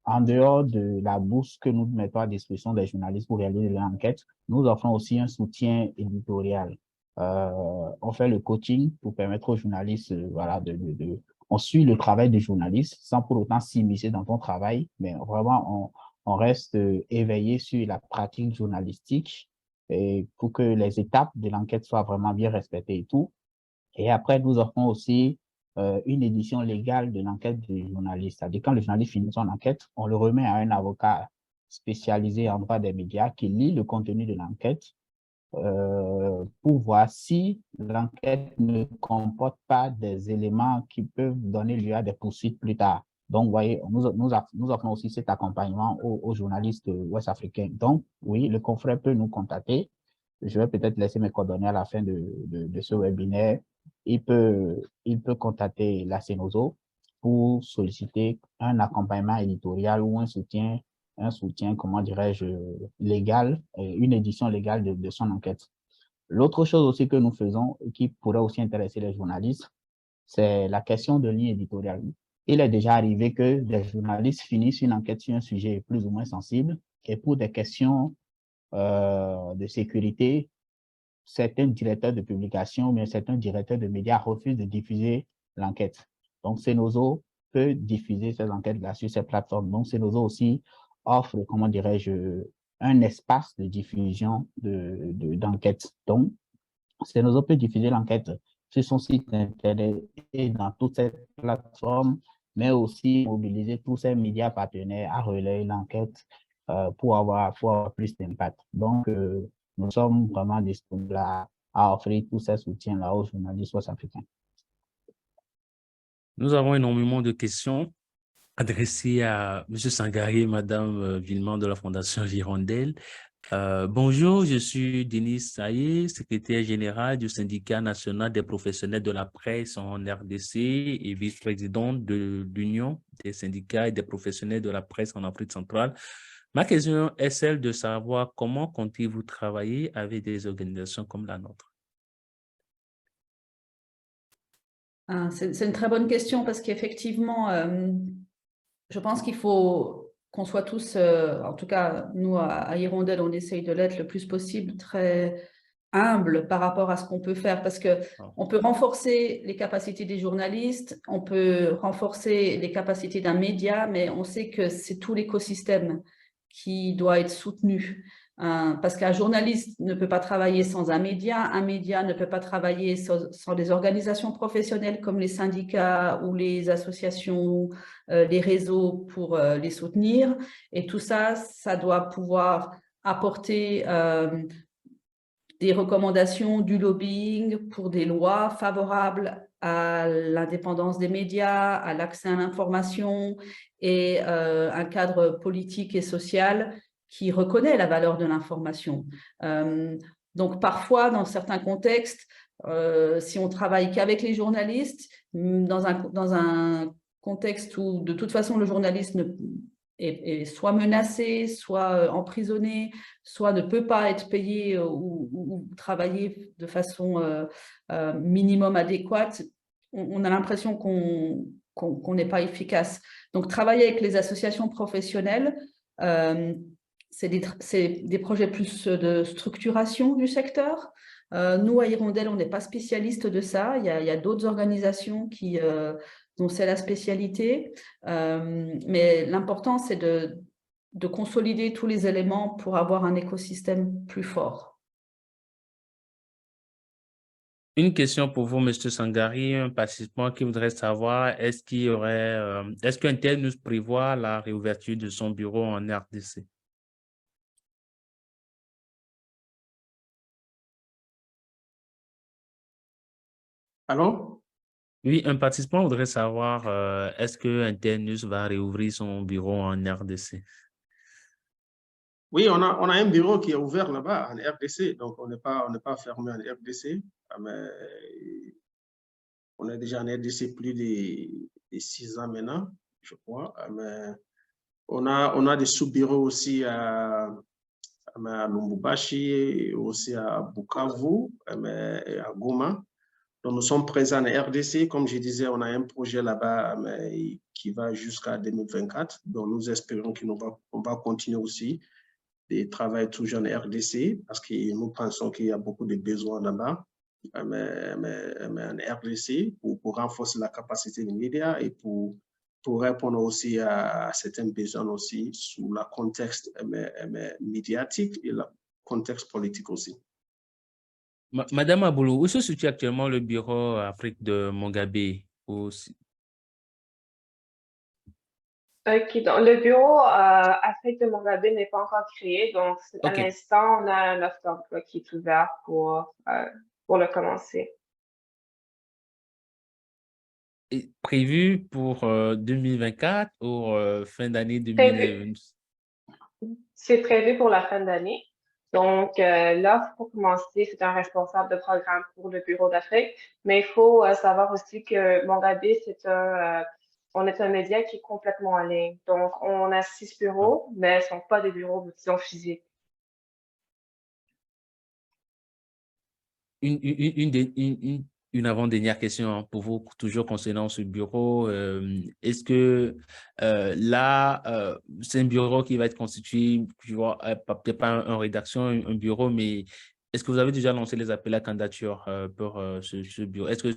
en dehors de la bourse que nous mettons à disposition des journalistes pour réaliser l'enquête, nous offrons aussi un soutien éditorial. On fait le coaching pour permettre aux journalistes, voilà, on suit le travail du journaliste sans pour autant s'immiscer dans ton travail, mais vraiment, on reste éveillé sur la pratique journalistique et pour que les étapes de l'enquête soient vraiment bien respectées et tout. Et après, nous offrons aussi une édition légale de l'enquête du journaliste. C'est-à-dire, quand le journaliste finit son enquête, on le remet à un avocat spécialisé en droit des médias qui lit le contenu de l'enquête pour voir si l'enquête ne comporte pas des éléments qui peuvent donner lieu à des poursuites plus tard. Donc, vous voyez, nous offrons aussi cet accompagnement aux journalistes ouest-africains. Donc, oui, le confrère peut nous contacter. Je vais peut-être laisser mes coordonnées à la fin de ce webinaire. Il peut contacter la Cenozo pour solliciter un accompagnement éditorial ou un soutien, comment dirais-je, légal, une édition légale de son enquête. L'autre chose aussi que nous faisons et qui pourrait aussi intéresser les journalistes, c'est la question de ligne éditoriale. Il est déjà arrivé que des journalistes finissent une enquête sur un sujet plus ou moins sensible et pour des questions de sécurité, certains directeurs de publication, mais certains directeurs de médias refusent de diffuser l'enquête. Donc, Cenozo peut diffuser ces enquêtes-là sur ces plateformes. Donc, Cenozo aussi offre, comment dirais-je, un espace de diffusion d'enquête. Donc, Cenozo peut diffuser l'enquête sur son site internet et dans toutes ces plateformes mais aussi mobiliser tous ces médias partenaires à relayer l'enquête pour avoir plus d'impact. Donc, nous sommes vraiment disponibles à offrir tous ces soutiens-là aux journalistes ouest-africains. Nous avons énormément de questions adressées à M. Sangaré et Mme Villemont de la Fondation Hirondelle. Bonjour, je suis Denis Saïe, secrétaire général du syndicat national des professionnels de la presse en RDC et vice-président de l'Union des syndicats et des professionnels de la presse en Afrique centrale. Ma question est celle de savoir comment comptez-vous travailler avec des organisations comme la nôtre? C'est une très bonne question parce qu'effectivement, je pense qu'il faut qu'on soit tous, en tout cas, nous, à Hirondelle, on essaye de l'être le plus possible, très humble par rapport à ce qu'on peut faire, parce qu'on peut renforcer les capacités des journalistes, on peut renforcer les capacités d'un média, mais on sait que c'est tout l'écosystème qui doit être soutenu. Parce qu'un journaliste ne peut pas travailler sans un média ne peut pas travailler sans des organisations professionnelles comme les syndicats ou les associations, les réseaux pour les soutenir. Et tout ça, ça doit pouvoir apporter des recommandations, du lobbying pour des lois favorables à l'indépendance des médias, à l'accès à l'information et un cadre politique et social qui reconnaît la valeur de l'information. Donc parfois, dans certains contextes, si on travaille qu'avec les journalistes, dans un contexte où de toute façon le journaliste est soit menacé, soit emprisonné, soit ne peut pas être payé ou travailler de façon minimum adéquate, on a l'impression qu'on n'est pas efficace. Donc, travailler avec les associations professionnelles, c'est des projets plus de structuration du secteur. Nous, à Hirondelle, on n'est pas spécialiste de ça. Il y a d'autres organisations dont c'est la spécialité. Mais l'important, c'est de consolider tous les éléments pour avoir un écosystème plus fort. Une question pour vous, M. Sangaré, un participant qui voudrait savoir, est-ce qu'un tel nous prévoit la réouverture de son bureau en RDC? Allô? Oui, un participant voudrait savoir, est-ce qu'un tel nous va réouvrir son bureau en RDC? Oui, on a un bureau qui est ouvert là-bas en RDC, donc on n'est pas fermé en RDC, mais on est déjà en RDC plus de 6 ans maintenant, je crois. Mais on a des sous-bureaux aussi à Lubumbashi, aussi à Bukavu, et à Goma. Donc, nous sommes présents en RDC. Comme je disais, on a un projet là-bas qui va jusqu'à 2024. Donc, nous espérons qu'on va continuer aussi de travailler toujours en RDC parce que nous pensons qu'il y a beaucoup de besoins là-bas. Mais en RDC pour renforcer la capacité des médias et pour répondre aussi à certains besoins aussi sous le contexte médiatique et le contexte politique aussi. Madame Aboulou, où se situe actuellement le bureau Afrique de Mongabé? OK, donc le bureau Afrique de Mongabé n'est pas encore créé, donc à l'instant, on a un offre d'emploi qui est ouvert pour le commencer. Prévu pour 2024 ou fin d'année 2020? C'est prévu pour la fin d'année. Donc, l'offre pour commencer, c'est un responsable de programme pour le bureau d'Afrique, mais il faut savoir aussi que Mongabé, on est un média qui est complètement en ligne. Donc, on a 6 bureaux, mais ce ne sont pas des bureaux disons, physiques. Une avant-dernière question pour vous, toujours concernant ce bureau. Est-ce que là, c'est un bureau qui va être constitué, je vois, peut-être pas en rédaction, un bureau, mais est-ce que vous avez déjà lancé les appels à candidature pour ce bureau? Est-ce que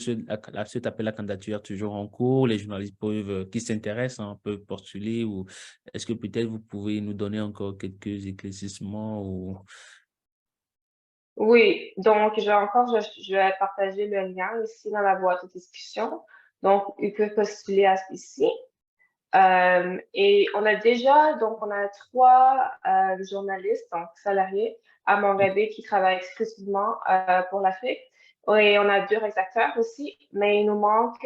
cet appel à candidature est toujours en cours? Les journalistes qui s'intéressent peuvent postuler ou est-ce que peut-être vous pouvez nous donner encore quelques éclaircissements ou... Oui, donc je vais partager le lien ici dans la boîte de discussion. Donc, ils peuvent postuler ici. Et on a on a 3 journalistes, donc salariés, à Mongabé qui travaillent exclusivement pour l'Afrique. Et on a 2 rédacteurs aussi, mais il nous manque,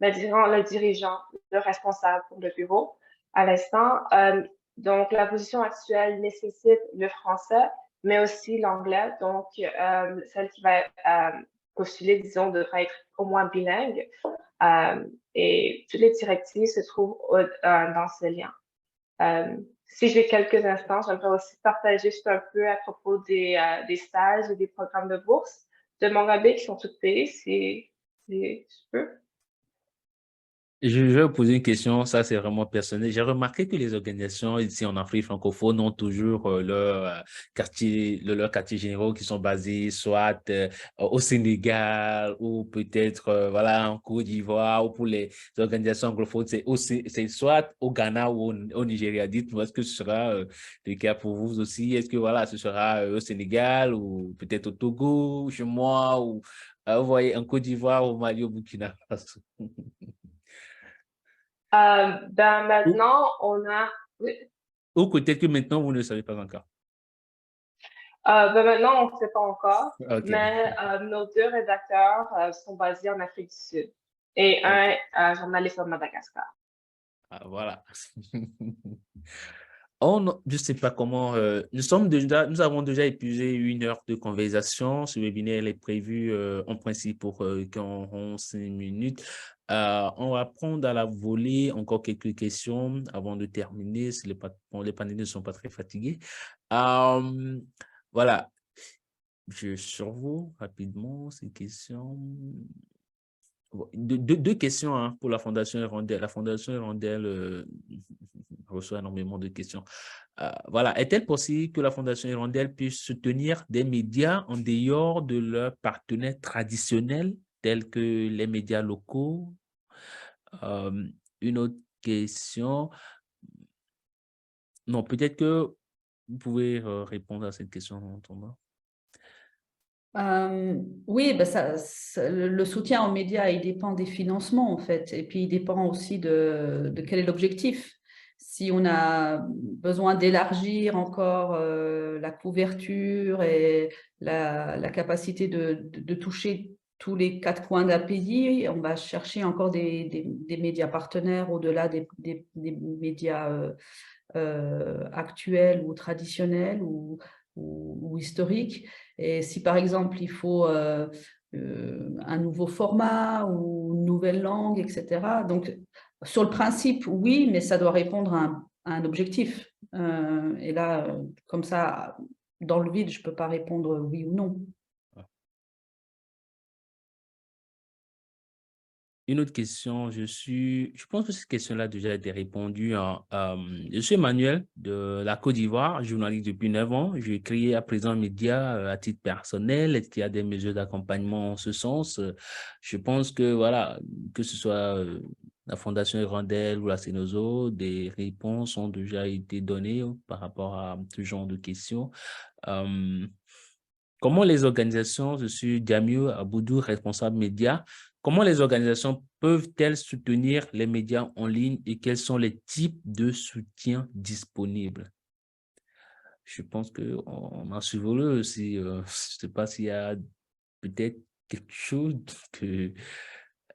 disons, le dirigeant, le responsable pour le bureau à l'instant. Donc, la position actuelle nécessite le français, mais aussi l'anglais. Donc, celle qui va postuler, disons, devrait être au moins bilingue. Et toutes les directives se trouvent dans ce lien. Si j'ai quelques instants, j'aimerais aussi partager juste un peu à propos des stages et des programmes de bourse de Mongabé qui sont tous payés, si je peux. Je vais vous poser une question, ça c'est vraiment personnel. J'ai remarqué que les organisations ici en Afrique francophone ont toujours leurs quartiers généraux qui sont basés soit au Sénégal ou peut-être voilà en Côte d'Ivoire, ou pour les organisations anglophones, c'est soit au Ghana ou au Nigeria. Dites-moi, est-ce que ce sera le cas pour vous aussi? Est-ce que voilà, ce sera au Sénégal ou peut-être au Togo, chez moi, ou vous voyez en Côte d'Ivoire, au Mali, au Burkina Faso? Maintenant, on a... Oui. Ou peut-être que maintenant, vous ne le savez pas encore. Maintenant, on ne sait pas encore, Okay. mais nos 2 rédacteurs sont basés en Afrique du Sud et un journaliste à Madagascar. Ah, voilà. Je ne sais pas comment. Nous avons déjà épuisé 1 heure de conversation. Ce webinaire est prévu en principe pour 45 minutes. On va prendre à la volée encore quelques questions avant de terminer si les panélistes ne sont pas très fatigués. Voilà. Je survole rapidement ces questions. Deux questions hein, pour la Fondation Hirondelle. La Fondation Hirondelle reçoit énormément de questions. Voilà. Est-il possible que la Fondation Hirondelle puisse soutenir des médias en dehors de leurs partenaires traditionnels, tels que les médias locaux? Une autre question. Non, peut-être que vous pouvez répondre à cette question, Thomas. Oui, ben le soutien aux médias, il dépend des financements en fait, et puis il dépend aussi de quel est l'objectif. Si on a besoin d'élargir encore la couverture et la capacité de toucher tous les 4 coins d'un pays, on va chercher encore des médias partenaires au-delà des médias actuels ou traditionnels ou historiques. Et si par exemple il faut un nouveau format ou une nouvelle langue, etc. Donc sur le principe, oui, mais ça doit répondre à un objectif. Et là, comme ça, dans le vide, je ne peux pas répondre oui ou non. Une autre question, je pense que cette question-là a déjà été répondue. Je suis Emmanuel de la Côte d'Ivoire, journaliste depuis 9 ans. J'ai créé à présent un média à titre personnel. Est-ce qu'il y a des mesures d'accompagnement en ce sens? Je pense que, voilà, que ce soit la Fondation Hirondelle ou la Cenozo, des réponses ont déjà été données par rapport à ce genre de questions. Comment les organisations, je suis Jamil Aboudou, responsable média, comment les organisations peuvent-elles soutenir les médias en ligne et quels sont les types de soutien disponibles? Je pense qu'on a survolé aussi. Je ne sais pas s'il y a peut-être quelque chose que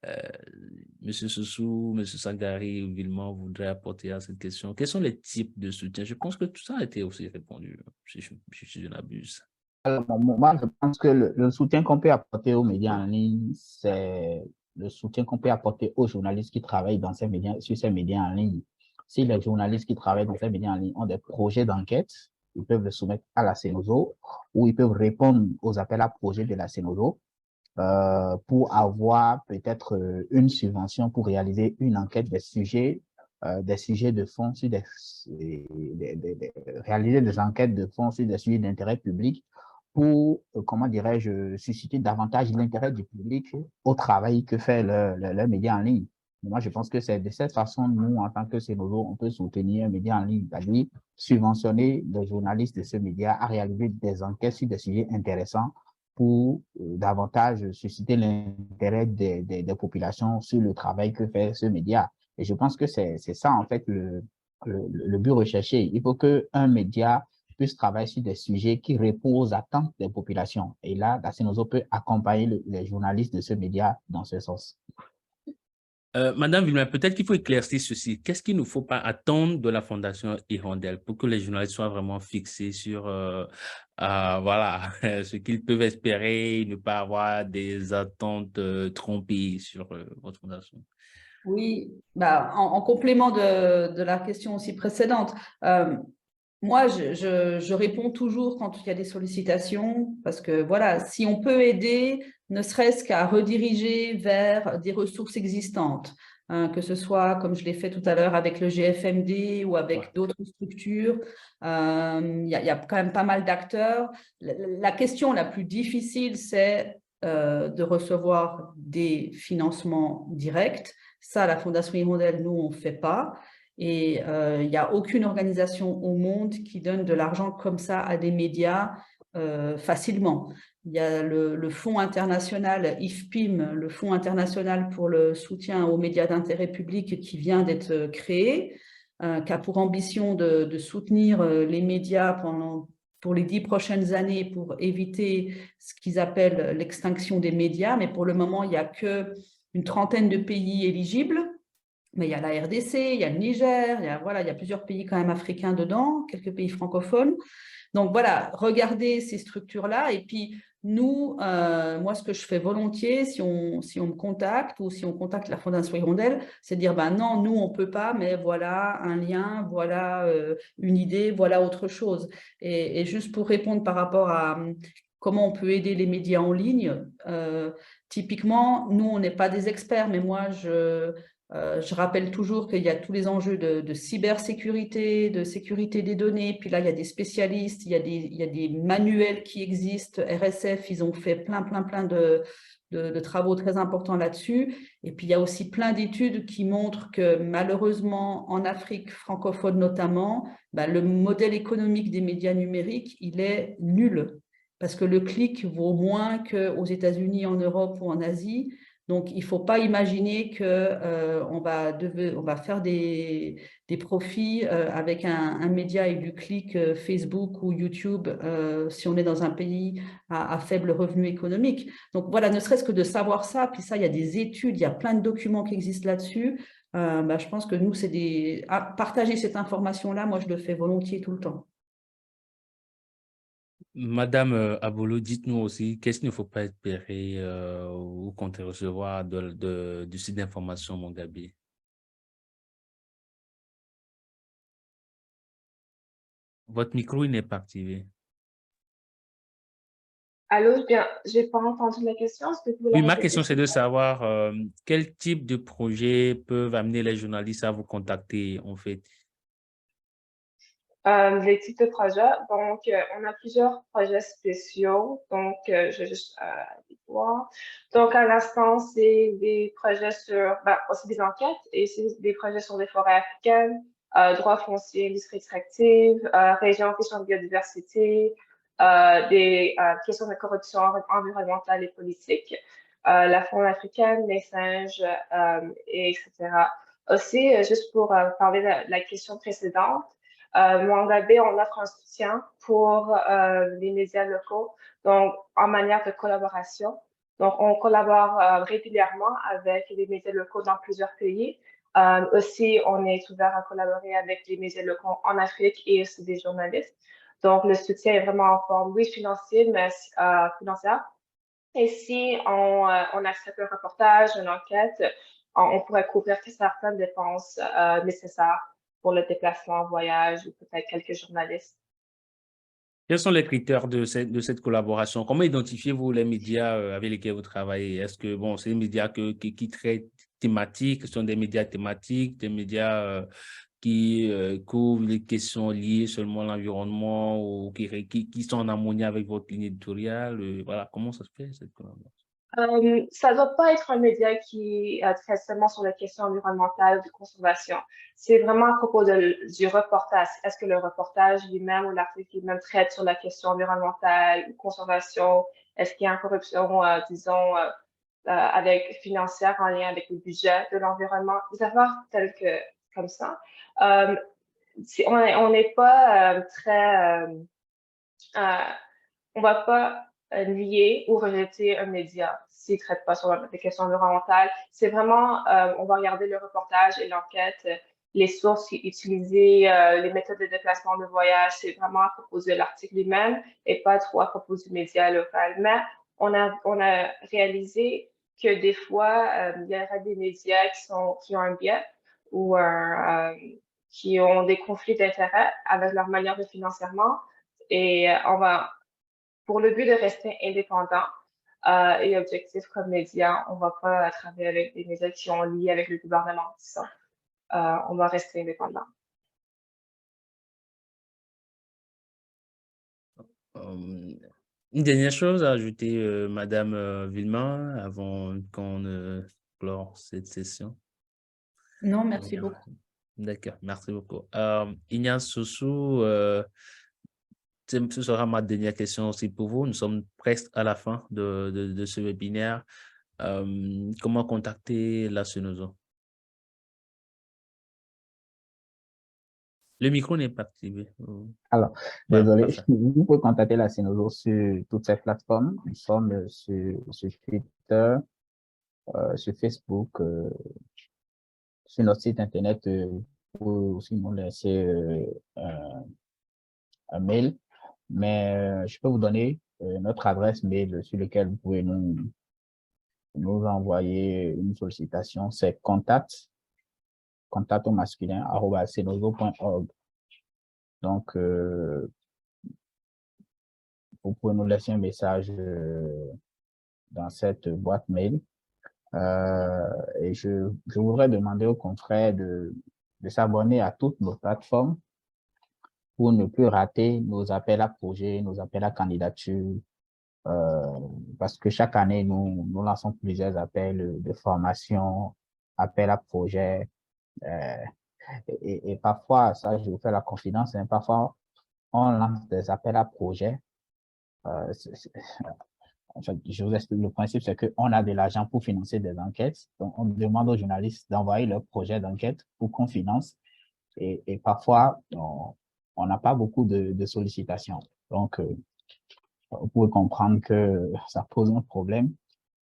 M. Soussou, M. Sangari ou Villemont voudraient apporter à cette question. Quels sont les types de soutien? Je pense que tout ça a été aussi répondu, si je n'abuse. Alors, moi, je pense que le soutien qu'on peut apporter aux médias en ligne, c'est le soutien qu'on peut apporter aux journalistes qui travaillent dans ces médias, sur ces médias en ligne. Si les journalistes qui travaillent dans ces médias en ligne ont des projets d'enquête, ils peuvent le soumettre à la Cenozo ou ils peuvent répondre aux appels à projets de la Cenozo pour avoir peut-être une subvention pour réaliser une enquête des sujets de fond, sur réaliser des enquêtes de fond sur des sujets d'intérêt public pour, comment dirais-je, susciter davantage l'intérêt du public au travail que fait le média en ligne. Moi, je pense que c'est de cette façon, nous, en tant que Cenozo, on peut soutenir un média en ligne, c'est-à-dire subventionner les journalistes de ce média à réaliser des enquêtes sur des sujets intéressants pour davantage susciter l'intérêt des populations sur le travail que fait ce média. Et je pense que c'est ça, en fait, le but recherché. Il faut qu'un média puisse travailler sur des sujets qui répondent aux attentes des populations. Et là, Dacenozo peut accompagner les journalistes de ce média dans ce sens. Madame Villemin, peut-être qu'il faut éclaircir ceci. Qu'est-ce qu'il ne faut pas attendre de la Fondation Hirondelle pour que les journalistes soient vraiment fixés sur voilà, ce qu'ils peuvent espérer et ne pas avoir des attentes trompées sur votre fondation? Oui, bah, en complément de la question aussi précédente, moi, je réponds toujours quand il y a des sollicitations, parce que voilà, si on peut aider, ne serait-ce qu'à rediriger vers des ressources existantes, hein, que ce soit, comme je l'ai fait tout à l'heure, avec le GFMD ou avec d'autres structures, il y a quand même pas mal d'acteurs. La question la plus difficile, c'est de recevoir des financements directs. Ça, la Fondation Hirondelle, nous, on ne fait pas. Et il n'y a aucune organisation au monde qui donne de l'argent comme ça à des médias facilement. Il y a le Fonds international IFPIM, le Fonds international pour le soutien aux médias d'intérêt public qui vient d'être créé, qui a pour ambition de soutenir les médias pour les 10 prochaines années pour éviter ce qu'ils appellent l'extinction des médias. Mais pour le moment, il n'y a qu'une trentaine de pays éligibles. Mais il y a la RDC, il y a le Niger, il y a plusieurs pays quand même africains dedans, quelques pays francophones. Donc voilà, regardez ces structures-là. Et puis nous, moi, ce que je fais volontiers, si on me contacte ou si on contacte la Fondation Hirondelle, c'est de dire, ben non, nous, on ne peut pas, mais voilà un lien, voilà une idée, voilà autre chose. Et juste pour répondre par rapport à comment on peut aider les médias en ligne, typiquement, nous, on n'est pas des experts, mais moi, je rappelle toujours qu'il y a tous les enjeux de cybersécurité, de sécurité des données. Puis là, il y a des spécialistes, il y a des manuels qui existent. RSF, ils ont fait plein de travaux très importants là-dessus. Et puis, il y a aussi plein d'études qui montrent que malheureusement, en Afrique francophone notamment, le modèle économique des médias numériques, il est nul. Parce que le clic vaut moins qu'aux États-Unis, en Europe ou en Asie. Donc, il ne faut pas imaginer qu'on va faire des profits avec un média et du clic Facebook ou YouTube si on est dans un pays à faible revenu économique. Donc, voilà, ne serait-ce que de savoir ça, puis ça, il y a des études, il y a plein de documents qui existent là-dessus. Je pense que nous, partager cette information-là, moi, je le fais volontiers tout le temps. Madame Abolo, dites-nous aussi, qu'est-ce qu'il ne faut pas espérer ou compter recevoir du site d'information Mongabé? Votre micro, il n'est pas activé. Allô, bien, je n'ai pas entendu la question. Est-ce que vous Oui, la ma répéter, question, c'est s'il de vous plaît? savoir quel type de projet peuvent amener les journalistes à vous contacter, en fait. Les types de projets. Donc, on a plusieurs projets spéciaux. Donc, je vais juste les voir. Donc, à l'instant, c'est des projets sur, aussi des enquêtes et c'est des projets sur les forêts africaines, droits fonciers, industrie extractive, région, questions de biodiversité, des questions de corruption environnementale et politique, la faune africaine, les singes, etc. Aussi, juste pour parler de la question précédente, Mongabé, on offre un soutien pour les médias locaux, donc en manière de collaboration. Donc, on collabore régulièrement avec les médias locaux dans plusieurs pays. Aussi, on est ouvert à collaborer avec les médias locaux en Afrique et aussi des journalistes. Donc, le soutien est vraiment en forme, oui, financier, mais financière. Et si on accepte un reportage, une enquête, on pourrait couvrir certaines dépenses nécessaires pour le déplacement en voyage ou peut-être quelques journalistes. Quels sont les critères de cette collaboration? Comment identifiez-vous les médias avec lesquels vous travaillez? Est-ce que, bon, c'est des médias qui traitent thématiques, ce sont des médias thématiques, des médias qui couvrent les questions liées seulement à l'environnement ou qui sont en harmonie avec votre ligne éditoriale? Voilà, comment ça se fait, cette collaboration? Ça ne doit pas être un média qui traite seulement sur les questions environnementales ou de conservation. C'est vraiment à propos du reportage. Est-ce que le reportage lui-même ou l'article lui-même traite sur la question environnementale ou conservation Est-ce qu'il y a une corruption, disons, financière en lien avec le budget de l'environnement, des affaires telles que comme ça. On n'est pas on va pas nier ou rejeter un média s'il ne traite pas sur les questions environnementales. C'est vraiment, on va regarder le reportage et l'enquête, les sources utilisées, les méthodes de déplacement de voyage, c'est vraiment à propos de l'article lui-même et pas trop à propos du média local. Mais on a réalisé que des fois, il y aura des médias qui ont un biais ou qui ont des conflits d'intérêts avec leur manière de financement. Et pour le but de rester indépendant et objectif comme média, on ne va pas travailler avec des médias qui ont lié avec le gouvernement, disons. On va rester indépendant. Une dernière chose à ajouter, Madame Villemin, avant qu'on clore cette session. Non, merci beaucoup. D'accord, merci beaucoup. Ignace Soussou, ce sera ma dernière question aussi pour vous. Nous sommes presque à la fin de ce webinaire. Comment contacter la Cenozo? Le micro n'est pas activé. Alors, Voilà, désolé, parfait. vous pouvez contacter la Cenozo sur toutes ces plateformes. Nous sommes sur Twitter, sur Facebook, sur notre site internet, vous pouvez aussi nous laisser un mail. Mais je peux vous donner notre adresse mail sur laquelle vous pouvez nous envoyer une sollicitation. C'est contact au masculin, @cenozo.org. Donc, vous pouvez nous laisser un message dans cette boîte mail. Et je voudrais demander aux confrères de s'abonner à toutes nos plateformes pour ne plus rater nos appels à projets, nos appels à candidature, parce que chaque année, nous lançons plusieurs appels de formation, appels à projets, et parfois, ça, je vous fais la confidence, hein, parfois, on lance des appels à projets. En fait, je vous explique le principe, c'est qu'on a de l'argent pour financer des enquêtes. Donc, on demande aux journalistes d'envoyer leur projet d'enquête pour qu'on finance. Et parfois, on n'a pas beaucoup de sollicitations. Donc, vous pouvez comprendre que ça pose un problème.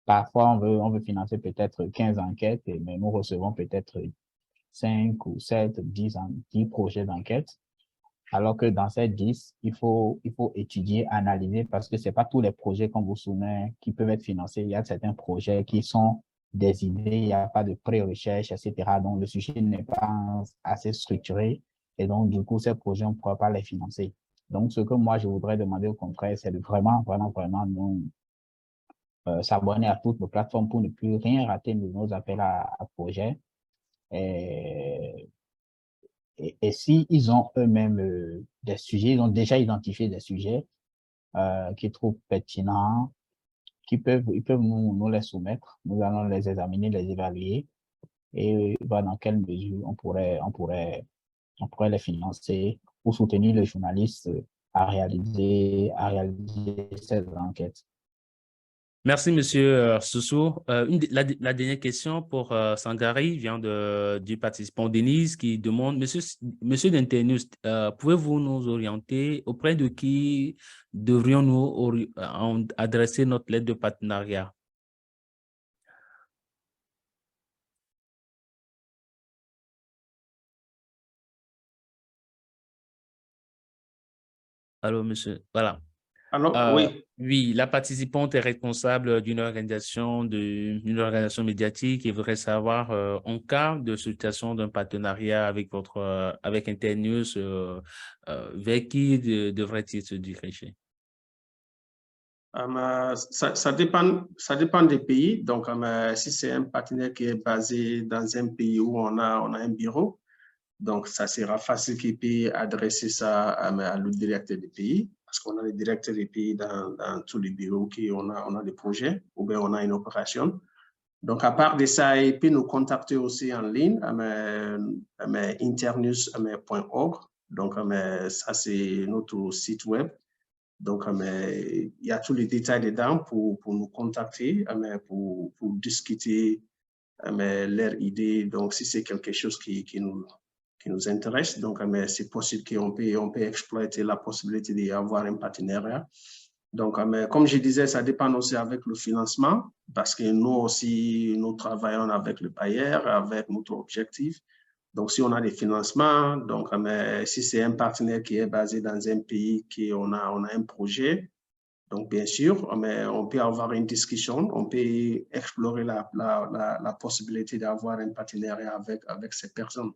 Parfois, on veut financer peut-être 15 enquêtes, mais nous recevons peut-être 5 ou 7, 10 projets d'enquête. Alors que dans ces 10, il faut étudier, analyser, parce que c'est pas tous les projets qu'on vous soumet qui peuvent être financés. Il y a certains projets qui sont des idées, il n'y a pas de pré-recherche, etc. Donc, le sujet n'est pas assez structuré. Et donc, du coup, ces projets, on ne pourra pas les financer. Donc, ce que moi, je voudrais demander aux confrères, c'est de vraiment nous s'abonner à toutes nos plateformes pour ne plus rien rater de nos appels à projets. Et s'ils ont eux-mêmes des sujets, ils ont déjà identifié des sujets qu'ils trouvent pertinents, ils peuvent nous les soumettre. Nous allons les examiner, les évaluer et voir dans quelle mesure on pourrait les financer ou soutenir les journalistes à réaliser ces enquêtes. Merci, Monsieur Soussou. La dernière question pour Sangari vient du participant Denise qui demande, Monsieur Dentenius, pouvez-vous nous orienter auprès de qui devrions-nous adresser notre lettre de partenariat? Allô, monsieur. Voilà. Alors, oui. Oui, la participante est responsable d'une organisation médiatique et voudrait savoir, en cas de situation d'un partenariat avec Internews, vers qui devrait-il se diriger? Ça dépend des pays. Donc, si c'est un partenaire qui est basé dans un pays où on a un bureau, donc ça sera facile qu'il puisse adresser ça à le directeur du pays, parce qu'on a les directeurs des pays dans tous les bureaux on a des projets ou bien on a une opération. Donc, à part de ça, il peut nous contacter aussi en ligne à internews.org. Donc, ça, c'est notre site web. Donc, il y a tous les détails dedans pour nous contacter, pour discuter leurs idées. Donc, si c'est quelque chose qui nous intéresse, donc c'est possible qu'on peut exploiter la possibilité d'avoir un partenariat. Donc, comme je disais, ça dépend aussi avec le financement, parce que nous aussi, nous travaillons avec le bailleur, avec notre objectif. Donc, si on a des financements, donc si c'est un partenaire qui est basé dans un pays, on a un projet, donc bien sûr, on peut avoir une discussion, on peut explorer la possibilité d'avoir un partenariat avec ces personnes.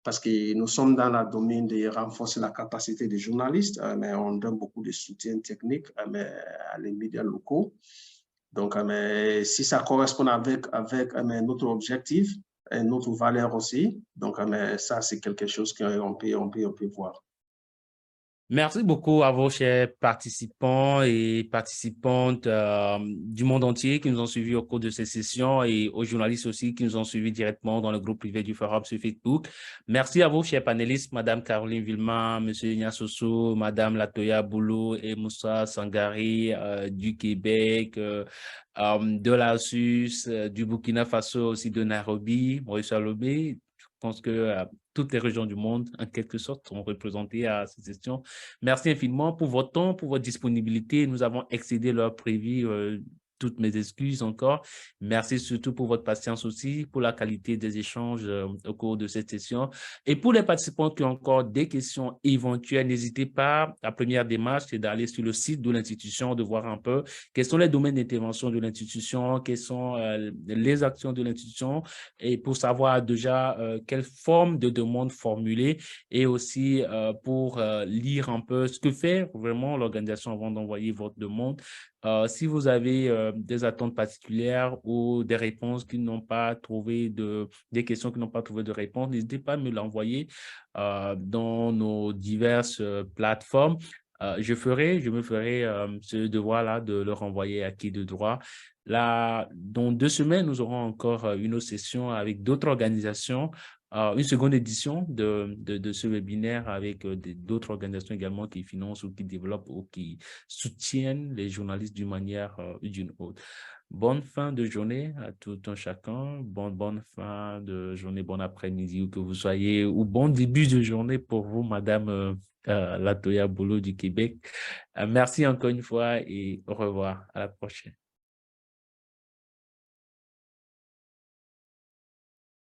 Parce que nous sommes dans le domaine de renforcer la capacité des journalistes, mais on donne beaucoup de soutien technique à les médias locaux. Donc, si ça correspond avec notre objectif et notre valeur aussi, donc ça, c'est quelque chose qu'on peut voir. Merci beaucoup à vos chers participants et participantes du monde entier qui nous ont suivis au cours de ces sessions et aux journalistes aussi qui nous ont suivis directement dans le groupe privé du Forum sur Facebook. Merci à vous, chers panélistes, Madame Caroline Villemin, Monsieur Ignace-Sossou, Madame Latoya Boulou et Moussa Sangari du Québec, de la Suisse, du Burkina Faso, aussi de Nairobi, Maurice Alobé. Je pense que toutes les régions du monde, en quelque sorte, sont représentées à ces sessions. Merci infiniment pour votre temps, pour votre disponibilité. Nous avons excédé l'heure prévue. Toutes mes excuses encore. Merci surtout pour votre patience aussi, pour la qualité des échanges au cours de cette session. Et pour les participants qui ont encore des questions éventuelles, n'hésitez pas. La première démarche, c'est d'aller sur le site de l'institution, de voir un peu quels sont les domaines d'intervention de l'institution, quelles sont les actions de l'institution, et pour savoir déjà quelle forme de demande formuler, et aussi pour lire un peu ce que fait vraiment l'organisation avant d'envoyer votre demande. Si vous avez des attentes particulières ou des réponses qui n'ont pas trouvé des questions qui n'ont pas trouvé de réponse, n'hésitez pas à me l'envoyer dans nos diverses plateformes. Je me ferai ce devoir-là de le renvoyer à qui de droit. Là, dans 2 semaines, nous aurons encore une autre session avec d'autres organisations, une seconde édition de ce webinaire avec d'autres organisations également qui financent ou qui développent ou qui soutiennent les journalistes d'une manière ou d'une autre. Bonne fin de journée à tout un chacun. Bonne fin de journée, bon après-midi où que vous soyez, ou bon début de journée pour vous, Madame Latoya Boulou du Québec. Merci encore une fois et au revoir. À la prochaine.